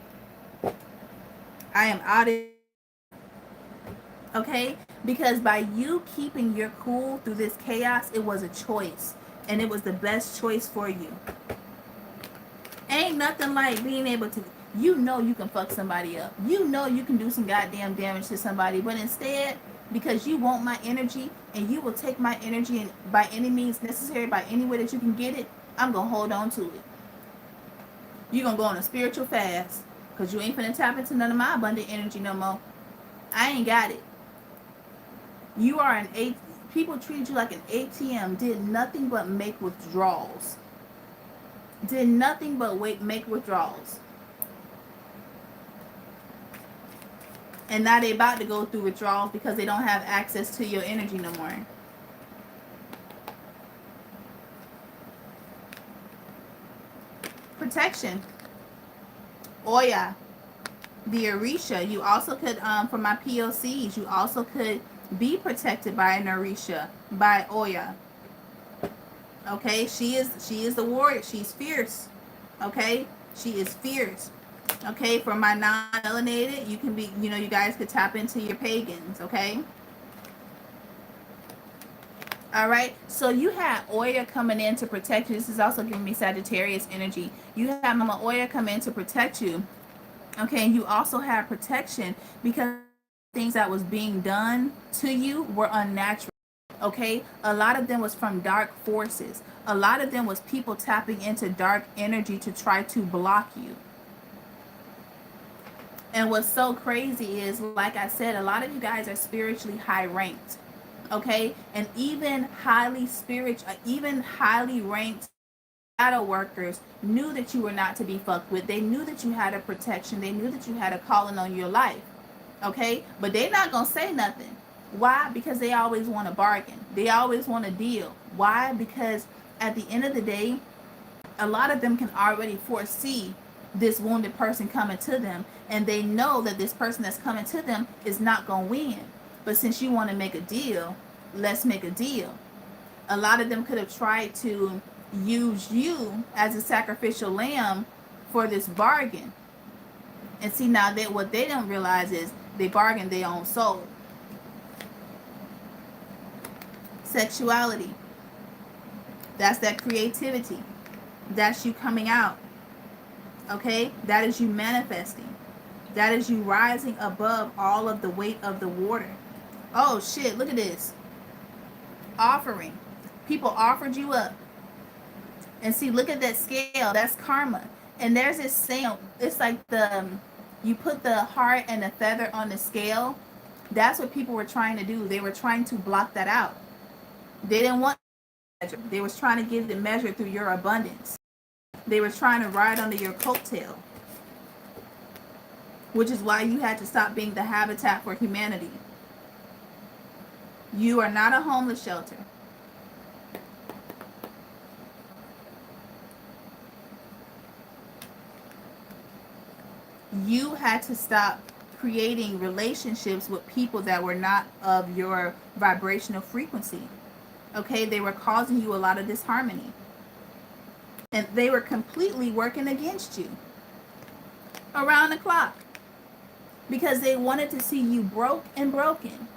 [SPEAKER 1] I am out of here. Okay? Because by you keeping your cool through this chaos, it was a choice. And it was the best choice for you. Ain't nothing like being able to, you know you can fuck somebody up. You know you can do some goddamn damage to somebody. But instead, because you want my energy and you will take my energy and by any means necessary, by any way that you can get it, I'm going to hold on to it. You're going to go on a spiritual fast because you ain't finna tap into none of my abundant energy no more. I ain't got it. You are an ATM. People treated you like an ATM, did nothing but make withdrawals. Did nothing but make withdrawals. And now they're about to go through withdrawals because they don't have access to your energy no more. Protection. Oya. The Orisha. You also could, for my POCs, you also could be protected by an Orisha, by Oya. Okay, she is the warrior. She's fierce. Okay, she is fierce. Okay, for my non-melanated, you can be, you guys could tap into your pagans, okay? All right, so you had Oya coming in to protect you. This is also giving me Sagittarius energy. You had Mama Oya come in to protect you, okay? And you also had protection because things that was being done to you were unnatural, okay? A lot of them was from dark forces. A lot of them was people tapping into dark energy to try to block you. And what's so crazy is, like I said, a lot of you guys are spiritually high ranked, okay? And even even highly ranked shadow workers knew that you were not to be fucked with. They knew that you had a protection. They knew that you had a calling on your life, okay? But they're not gonna say nothing. Why? Because they always want to bargain. They always want to deal. Why? Because at the end of the day, a lot of them can already foresee this wounded person coming to them, and they know that this person that's coming to them is not going to win. But since you want to make a deal, let's make a deal. A lot of them could have tried to use you as a sacrificial lamb for this bargain. And see, now that what they don't realize is they bargained their own soul. Sexuality, that's that creativity. That's you coming out. Okay, that is you manifesting. That is you rising above all of the weight of the water. Oh shit, look at this. Offering. People offered you up. And see, look at that scale. That's karma. And there's this saying, it's like you put the heart and the feather on the scale. That's what people were trying to do. They were trying to block that out. They didn't want measure. They was trying to give the measure through your abundance. They were trying to ride under your coattail, which is why you had to stop being the habitat for humanity. You are not a homeless shelter. You had to stop creating relationships with people that were not of your vibrational frequency. Okay, they were causing you a lot of disharmony. And they were completely working against you around the clock because they wanted to see you broke and broken.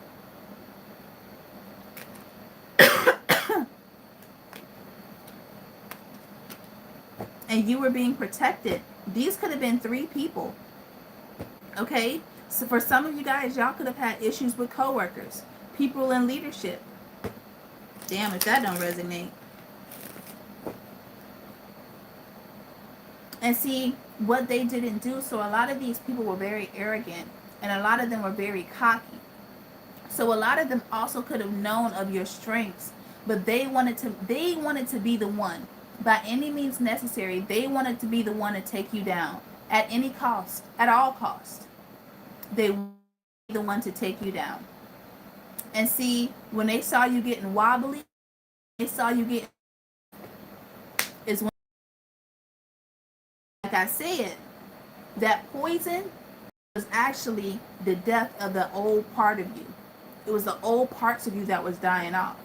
[SPEAKER 1] And you were being protected. These could have been 3 people. Okay? So for some of you guys, y'all could have had issues with coworkers, people in leadership. Damn, if that don't resonate. And see, what they didn't do, so a lot of these people were very arrogant, and a lot of them were very cocky. So a lot of them also could have known of your strengths, but they wanted to be the one. By any means necessary, they wanted to be the one to take you down at any cost, at all cost. They wanted to be the one to take you down. And see, when they saw you getting wobbly, they saw you get is when, like I said, that poison was actually the death of the old part of you. It was the old parts of you that was dying off.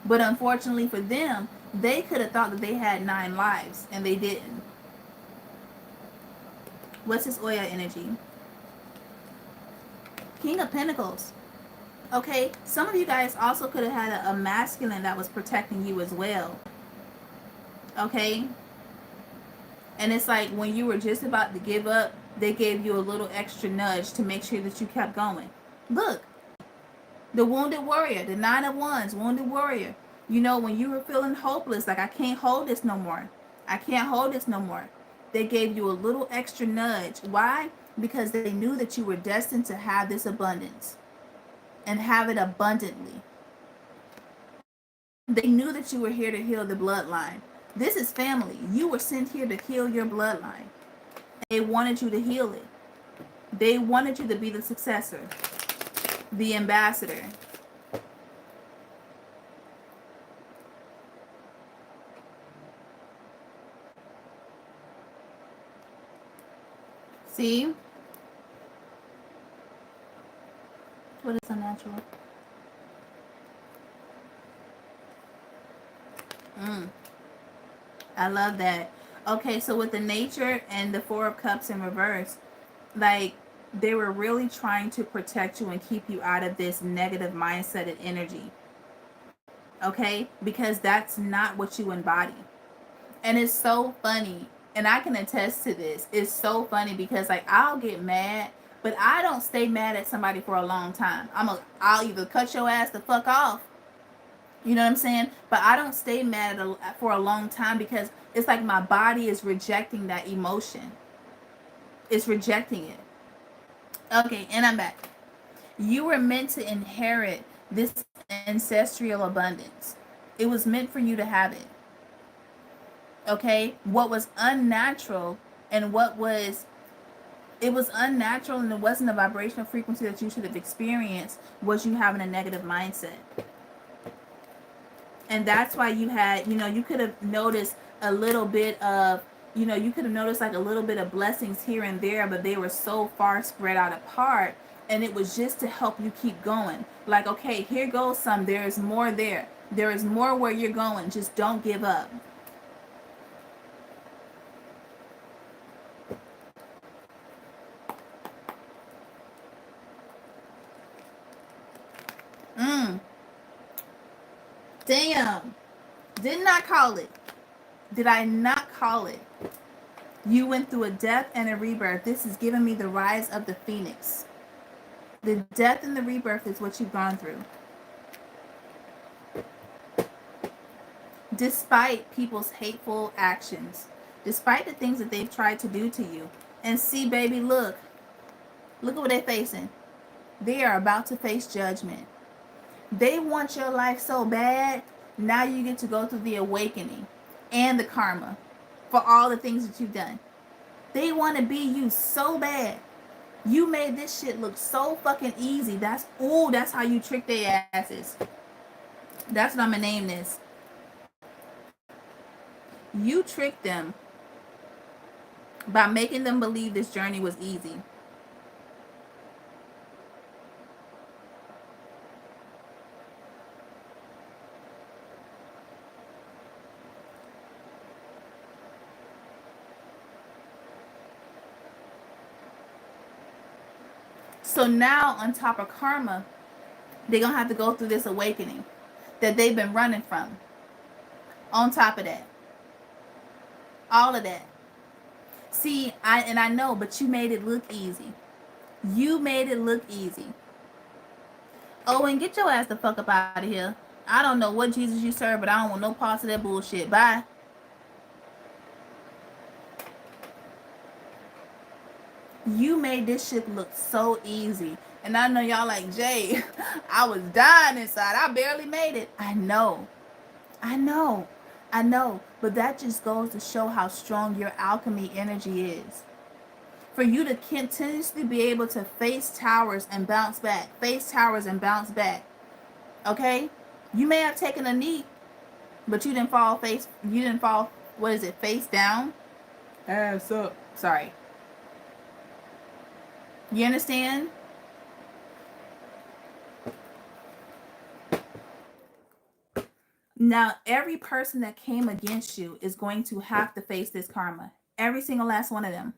[SPEAKER 1] But unfortunately for them, they could have thought that they had 9 lives, and they didn't. What's this Oya energy? King of Pentacles. Okay, some of you guys also could have had a masculine that was protecting you as well. Okay? And it's like when you were just about to give up, they gave you a little extra nudge to make sure that you kept going. Look, the wounded warrior, the 9 of Wands, wounded warrior. You know, when you were feeling hopeless, like I can't hold this no more. I can't hold this no more. They gave you a little extra nudge. Why? Because they knew that you were destined to have this abundance and have it abundantly. They knew that you were here to heal the bloodline. This is family. You were sent here to heal your bloodline. They wanted you to heal it. They wanted you to be the successor, the ambassador. See? What is unnatural? I love that. Okay, so with the nature and the Four of Cups in reverse, like they were really trying to protect you and keep you out of this negative mindset and energy. Okay, because that's not what you embody. And it's so funny, and I can attest to this. It's so funny because like I'll get mad, but I don't stay mad at somebody for a long time. I'll either cut your ass the fuck off, you know what I'm saying? But I don't stay mad for a long time because it's like my body is rejecting that emotion. It's rejecting it. Okay, and I'm back. You were meant to inherit this ancestral abundance. It was meant for you to have it. Okay? What was unnatural and what was it was unnatural and it wasn't a vibrational frequency that you should have experienced was you having a negative mindset. And that's why you had, you could have noticed a little bit of, you could have noticed like a little bit of blessings here and there, but they were so far spread out apart. And it was just to help you keep going. Like, okay, here goes some. There is more there. There is more where you're going. Just don't give up. Mm. Damn. Didn't I call it? Did I not call it? You went through a death and a rebirth. This is giving me the rise of the phoenix. The death and the rebirth is what you've gone through. Despite people's hateful actions, despite the things that they've tried to do to you. And see, baby, look at what they're facing. They are about to face judgment. They want your life so bad. Now you get to go through the awakening and the karma for all the things that you've done. They want to be you so bad. You made this shit look so fucking easy. That's how you trick their asses. That's what I'm gonna name this. You tricked them by making them believe this journey was easy. So now on top of karma, they're gonna have to go through this awakening that they've been running from. On top of that, all of that. See, I know, but you made it look easy. You made it look easy. Oh, and get your ass the fuck up out of here. I don't know what Jesus you serve, but I don't want no parts of that bullshit. Bye. You made this shit look so easy. And I know y'all like, Jay, I was dying inside. I barely made it. I know. I know. I know. But that just goes to show how strong your alchemy energy is. For you to continuously be able to face towers and bounce back. Face towers and bounce back. Okay? You may have taken a knee, but you didn't fall what is it, face down? Ass up. Sorry. You understand? Now, every person that came against you is going to have to face this karma. Every single last one of them.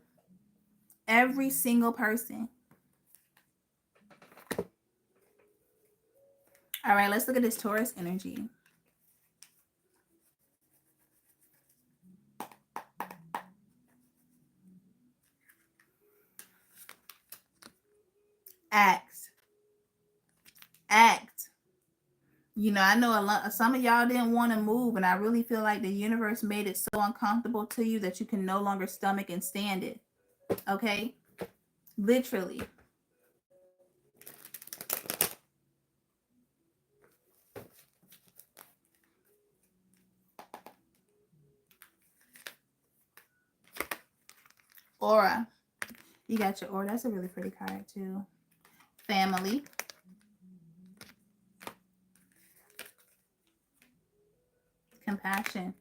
[SPEAKER 1] Every single person. All right, let's look at this Taurus energy. Act. I know some of y'all didn't want to move, and I really feel like the universe made it so uncomfortable to you that you can no longer stomach and stand it. Okay? Literally. Aura. You got your aura. That's a really pretty card too. Family. Compassion.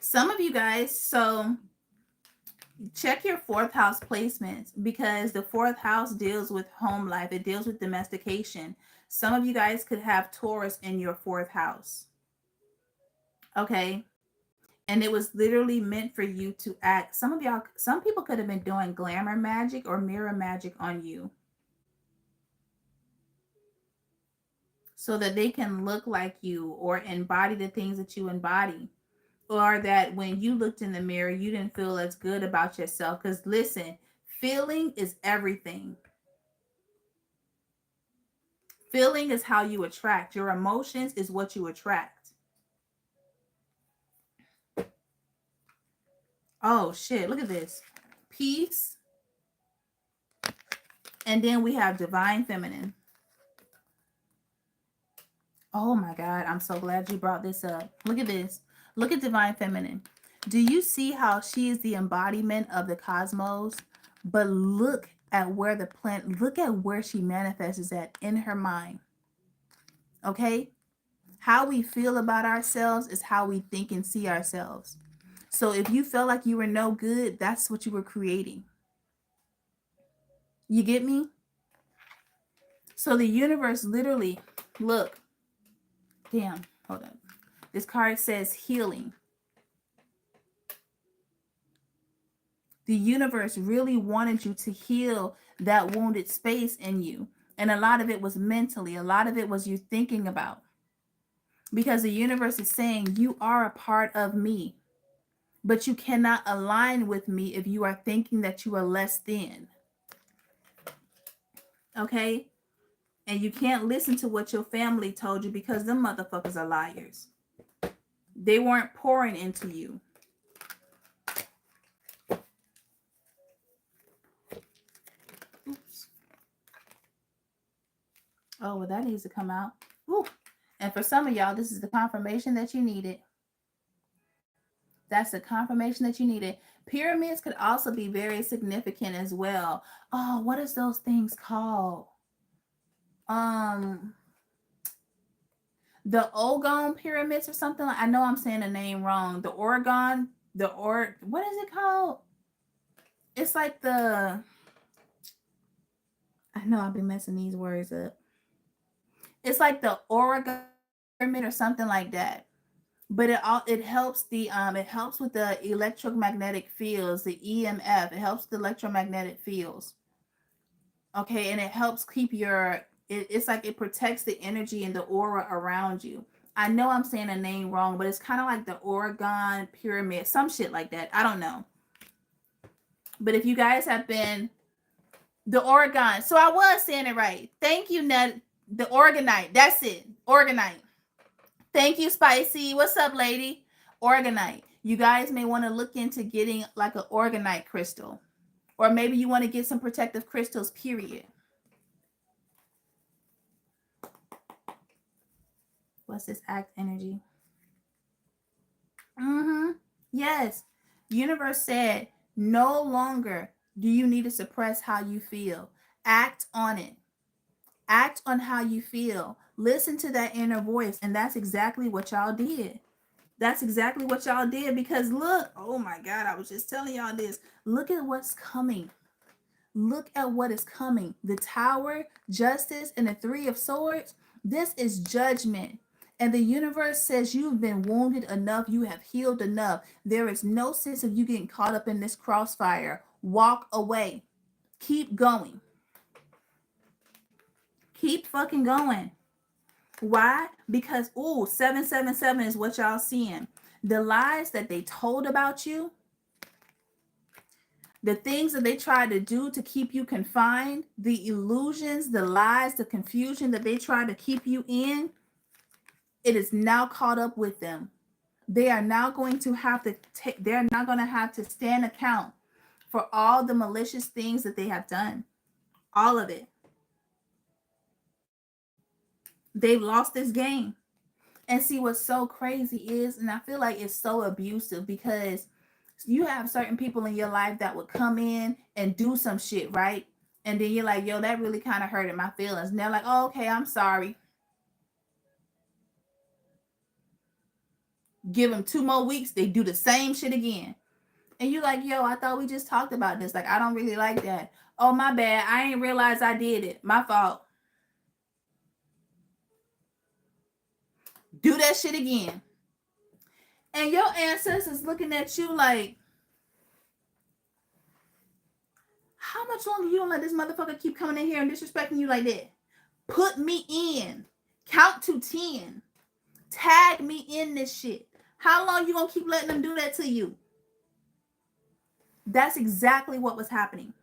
[SPEAKER 1] Some of you guys, so check your fourth house placements because the fourth house deals with home life. It deals with domestication. Some of you guys could have Taurus in your fourth house. Okay. And it was literally meant for you to act. Some people could have been doing glamour magic or mirror magic on you so that they can look like you or embody the things that you embody. Or that when you looked in the mirror, you didn't feel as good about yourself. Because listen, feeling is everything. Feeling is how you attract. Your emotions is what you attract. Oh shit, look at this. Peace. And then we have divine feminine. Oh my God, I'm so glad you brought this up. Look at this. Look at divine feminine. Do you see how she is the embodiment of the cosmos? But look at where look at where she manifests at in her mind. Okay? How we feel about ourselves is how we think and see ourselves. So if you felt like you were no good, that's what you were creating. You get me? So the universe literally, look, damn, hold on. This card says healing. The universe really wanted you to heal that wounded space in you. And a lot of it was mentally, a lot of it was you thinking about. Because the universe is saying, you are a part of me, but you cannot align with me if you are thinking that you are less than. Okay? And you can't listen to what your family told you because them motherfuckers are liars. They weren't pouring into you. Oops. Oh, well, that needs to come out. Ooh. And for some of y'all, this is the confirmation that you needed. That's the confirmation that you needed. Pyramids could also be very significant as well. Oh, what is those things called? The Ogon pyramids or something. I know I'm saying the name wrong. What is it called? It's like I know I've been messing these words up. It's like the Oregon pyramid or something like that. But it helps it helps with the electromagnetic fields, the EMF. It helps the electromagnetic fields. Okay, and it helps keep it's like it protects the energy and the aura around you. I know I'm saying a name wrong, but it's kind of like the Oregon pyramid, some shit like that. I don't know. But if you guys have been the Oregon, so I was saying it right. Thank you, Ned. The Organite. That's it. Organite. Thank you, Spicy. What's up, lady? Organite. You guys may want to look into getting like an Organite crystal. Or maybe you want to get some protective crystals, period. What's this act energy? Yes. Universe said, no longer do you need to suppress how you feel. Act on it. Act on how you feel. Listen to that inner voice. And that's exactly what y'all did. That's exactly what y'all did. Because look, oh my God, I was just telling y'all this. Look at what's coming. Look at what is coming. The Tower, Justice, and the Three of Swords. This is judgment. And the universe says you've been wounded enough. You have healed enough. There is no sense of you getting caught up in this crossfire. Walk away. Keep going. Keep fucking going. Why? Because, 777 is what y'all seeing. The lies that they told about you, the things that they tried to do to keep you confined, the illusions, the lies, the confusion that they tried to keep you in, it is now caught up with them. They are now going to have to they're not going to have to stand account for all the malicious things that they have done. All of it. They've lost this game. And see, what's so crazy is, and I feel like it's so abusive because you have certain people in your life that would come in and do some shit, right? And then you're like, yo, that really kind of hurted my feelings. And they're like, oh, okay, I'm sorry. Give them 2 more weeks, they do the same shit again. And you're like, yo, I thought we just talked about this. Like, I don't really like that. Oh, my bad. I ain't realized I did it. My fault. Do that shit again. And your ancestors looking at you like, how much longer you gonna let this motherfucker keep coming in here and disrespecting you like that? Put me in. Count to 10. Tag me in this shit. How long you gonna keep letting them do that to you? That's exactly what was happening.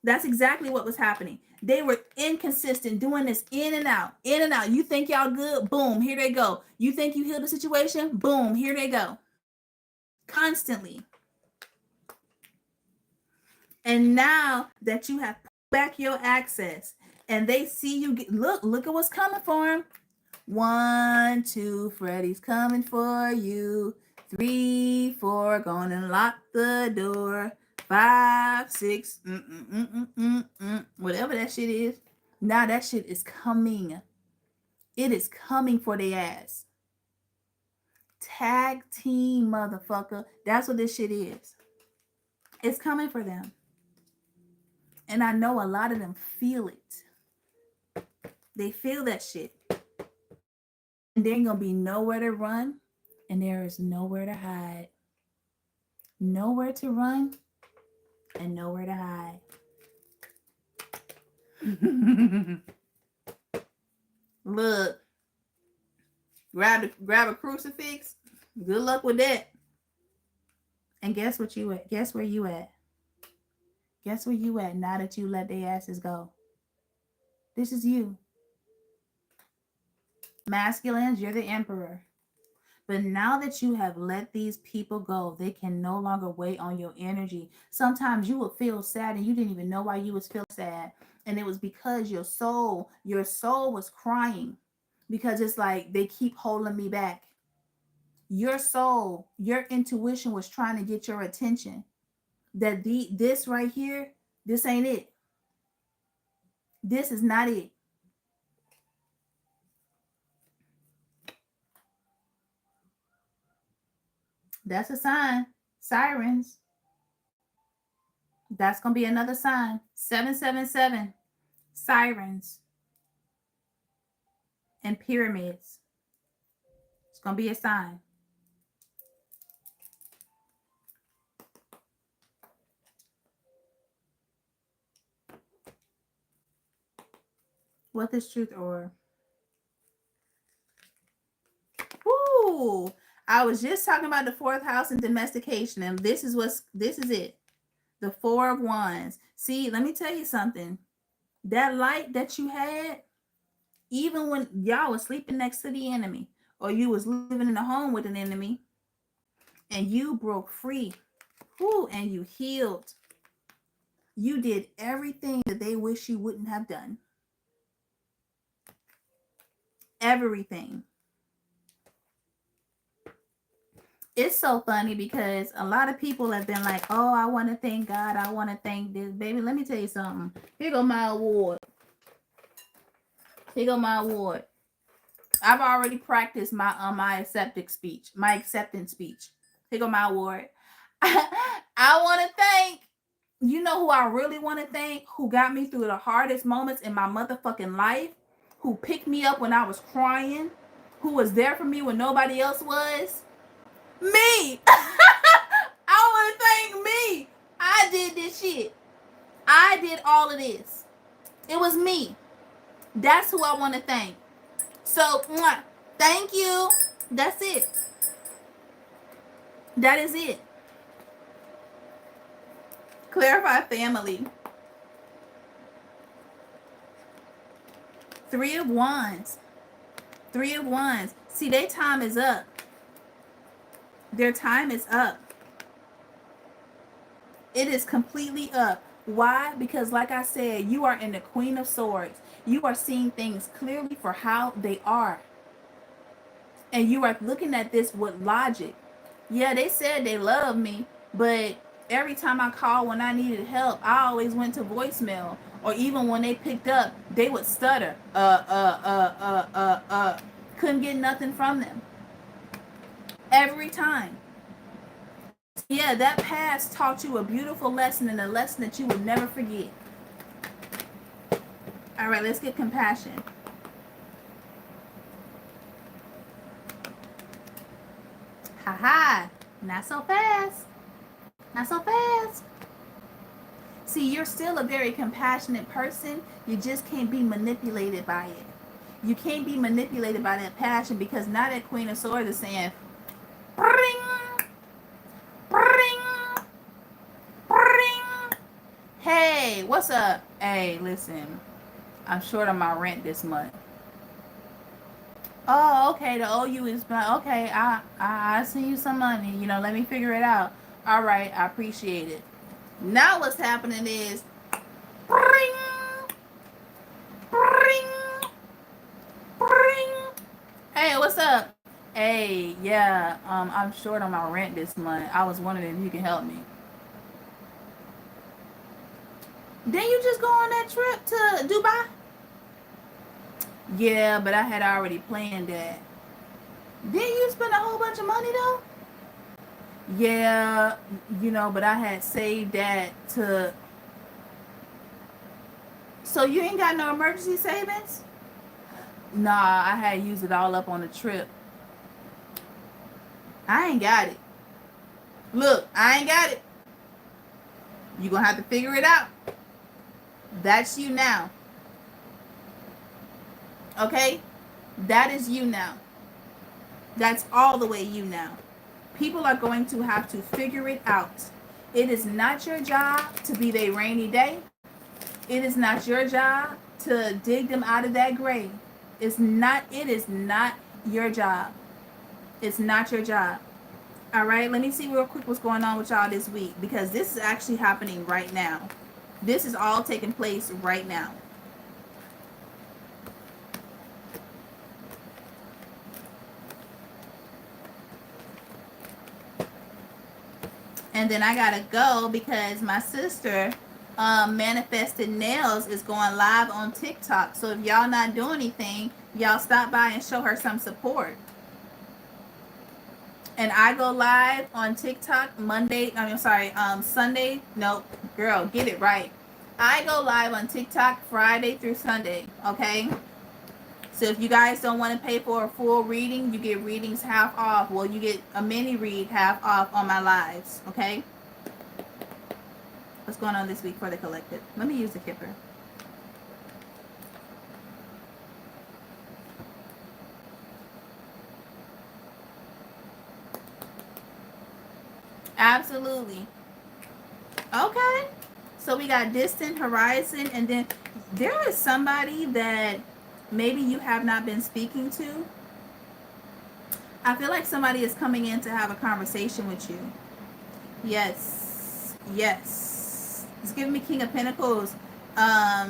[SPEAKER 1] That's exactly what was happening. They were inconsistent, doing this in and out, in and out. You think y'all good? Boom, here they go. You think you healed the situation? Boom, here they go. Constantly. And now that you have pulled back your access and they see you, look at what's coming for them. 1, 2, Freddy's coming for you. 3, 4, gonna lock the door. 5, 6, whatever that shit is. Now that shit is coming. It is coming for their ass. Tag team, motherfucker. That's what this shit is. It's coming for them. And I know a lot of them feel it. They feel that shit. And there ain't gonna be nowhere to run, and there is nowhere to hide. Nowhere to run, and nowhere to hide. Look, grab a crucifix. Good luck with that. And guess what you at? Guess where you at? Guess where you at now that you let their asses go? This is you. Masculines, you're the emperor. But now that you have let these people go, they can no longer weigh on your energy. Sometimes you will feel sad and you didn't even know why you was feeling sad. And it was because your soul was crying. Because it's like, they keep holding me back. Your soul, your intuition was trying to get your attention. That this right here, this ain't it. This is not it. That's a sign. Sirens. That's going to be another sign. 777. Sirens. And pyramids. It's going to be a sign. What is truth or? Woo! I was just talking about the 4th house and domestication, and this is it. The 4 of Wands. See, let me tell you something. That light that you had, even when y'all was sleeping next to the enemy, or you was living in a home with an enemy, and you broke free, woo, and you healed. You did everything that they wish you wouldn't have done. Everything. It's so funny because a lot of people have been like, oh, I want to thank God. I want to thank this. Baby, let me tell you something. Here go my award. Here go my award. I've already practiced my acceptance speech. Here go my award. I want to thank, you know who I really want to thank? Who got me through the hardest moments in my motherfucking life? Who picked me up when I was crying? Who was there for me when nobody else was? Me. I want to thank me. I did this shit. I did all of this. It was me. That's who I want to thank. So, thank you. That's it. That is it. Clarify family. 3 of Wands. 3 of Wands. See, their time is up. Their time is up. It is completely up. Why? Because like I said, you are in the Queen of Swords. You are seeing things clearly for how they are. And you are looking at this with logic. Yeah, they said they love me, but every time I called when I needed help, I always went to voicemail. Or even when they picked up, they would stutter. Couldn't get nothing from them. Every time. Yeah, that past taught you a beautiful lesson, and a lesson that you will never forget. All right, let's get compassion. Ha. Not so fast. Not so fast. See, you're still a very compassionate person. You just can't be manipulated by it. You can't be manipulated by that passion, because now that Queen of Swords is saying, bring, bring, bring. Hey, what's up? Hey, listen, I'm short on my rent this month. Oh, okay. The OU is okay. I send you some money. You know, let me figure it out. All right, I appreciate it. Now what's happening is, bring, bring, bring. Hey, what's up? Hey, yeah. I'm short on my rent this month. I was wondering if you can help me. Didn't you just go on that trip to Dubai? Yeah, but I had already planned that. Didn't you spend a whole bunch of money though? Yeah, you know, but I had saved that to. So you ain't got no emergency savings? Nah, I had used it all up on the trip. I ain't got it. Look, I ain't got it. You gonna have to figure it out. That's you now. Okay? That is you now. That's all the way you now. People are going to have to figure it out. It is not your job to be their rainy day. It is not your job to dig them out of that grave. It is not your job. It's not your job. All right, let me see real quick what's going on with y'all this week, because this is actually happening right now. This is all taking place right now. And then I gotta go because my sister, Manifested Nails, is going live on TikTok. So if y'all not doing anything, y'all stop by and show her some support. And I go live on TikTok Sunday. Nope, girl, get it right. I go live on TikTok Friday through Sunday, okay? So if you guys don't want to pay for a full reading, you get readings half off. Well, you get a mini read half off on my lives, okay? What's going on this week for the collective? Let me use the Kipper. Absolutely. Okay. So we got distant horizon, and then there is somebody that maybe you have not been speaking to. I feel like somebody is coming in to have a conversation with you. Yes. Yes. It's giving me King of Pentacles. I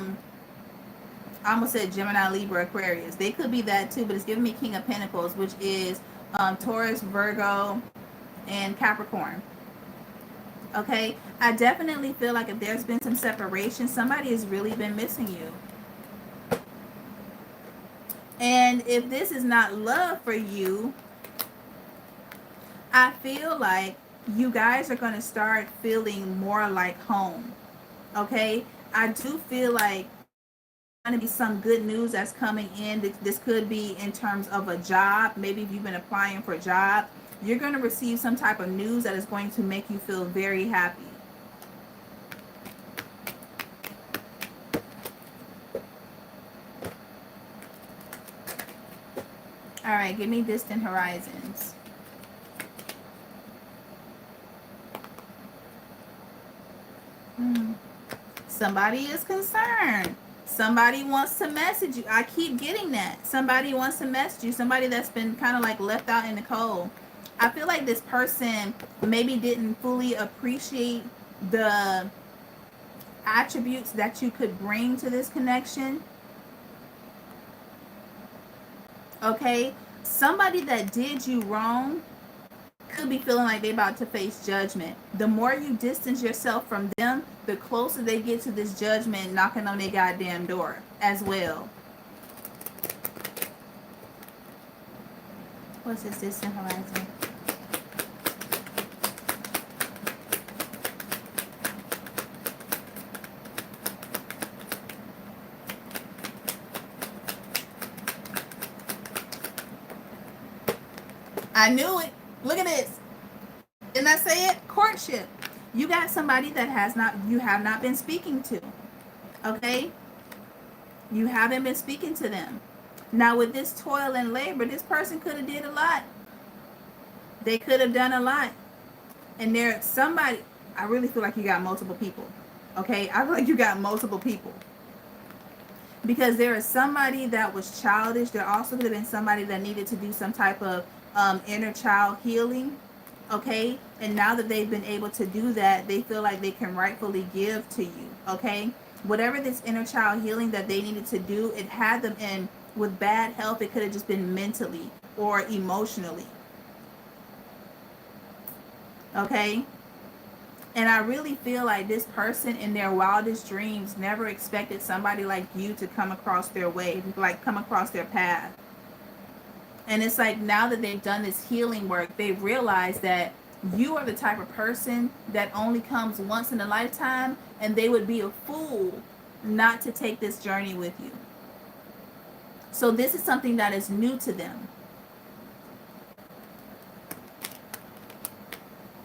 [SPEAKER 1] almost said Gemini, Libra, Aquarius. They could be that too, but it's giving me King of Pentacles, which is Taurus, Virgo, and Capricorn. Okay, I definitely feel like if there's been some separation, somebody has really been missing you. And if this is not love for you, I feel like you guys are going to start feeling more like home. Okay, I do feel like going to be some good news that's coming in. This could be in terms of a job. Maybe if you've been applying for a job, you're going to receive some type of news that is going to make you feel very happy. All right, give me distant horizons. Somebody is concerned. Somebody wants to message you. I keep getting that. Somebody wants to message you. Somebody that's been kind of like left out in the cold. I feel like this person maybe didn't fully appreciate the attributes that you could bring to this connection. Okay? Somebody that did you wrong could be feeling like they're about to face judgment. The more you distance yourself from them, the closer they get to this judgment knocking on their goddamn door as well. What's this distant horizon? I knew it. Look at this. Didn't I say it? Courtship. You got somebody that you have not been speaking to. Okay? You haven't been speaking to them. Now with this toil and labor, this person could have did a lot. They could have done a lot. And there's somebody, I really feel like you got multiple people. Okay? I feel like you got multiple people. Because there is somebody that was childish. There also could have been somebody that needed to do some type of inner child healing. Okay? And now that they've been able to do that, they feel like they can rightfully give to you. Okay? Whatever this inner child healing that they needed to do, it had them in with bad health. It could have just been mentally or emotionally. Okay? And I really feel like this person in their wildest dreams never expected somebody like you to come across their way, like come across their path. And it's like now that they've done this healing work, they've realized that you are the type of person that only comes once in a lifetime, and they would be a fool not to take this journey with you. So this is something that is new to them.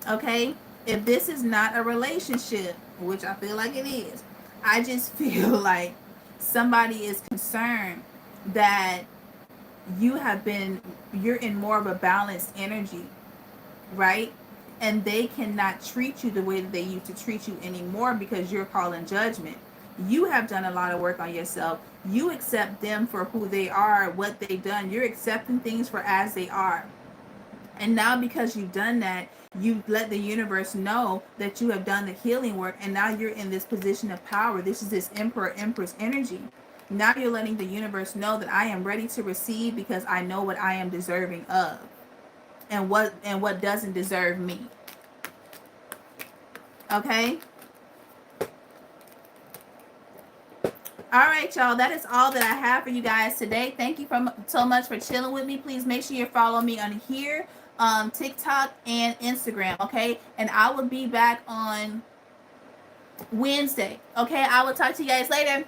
[SPEAKER 1] Okay? If this is not a relationship, which I feel like it is, I just feel like somebody is concerned that you're in more of a balanced energy, right? And they cannot treat you the way that they used to treat you anymore because you're calling judgment. You have done a lot of work on yourself. You accept them for who they are, what they've done. You're accepting things for as they are. And now because you've done that, you let the universe know that you have done the healing work, and now you're in this position of power. This is this emperor, empress energy. Now you're letting the universe know that I am ready to receive because I know what I am deserving of and what doesn't deserve me. Okay? All right, y'all. That is all that I have for you guys today. Thank you so much for chilling with me. Please make sure you follow me on here, TikTok and Instagram. Okay, and I will be back on Wednesday. Okay, I will talk to you guys later.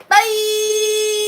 [SPEAKER 1] Bye.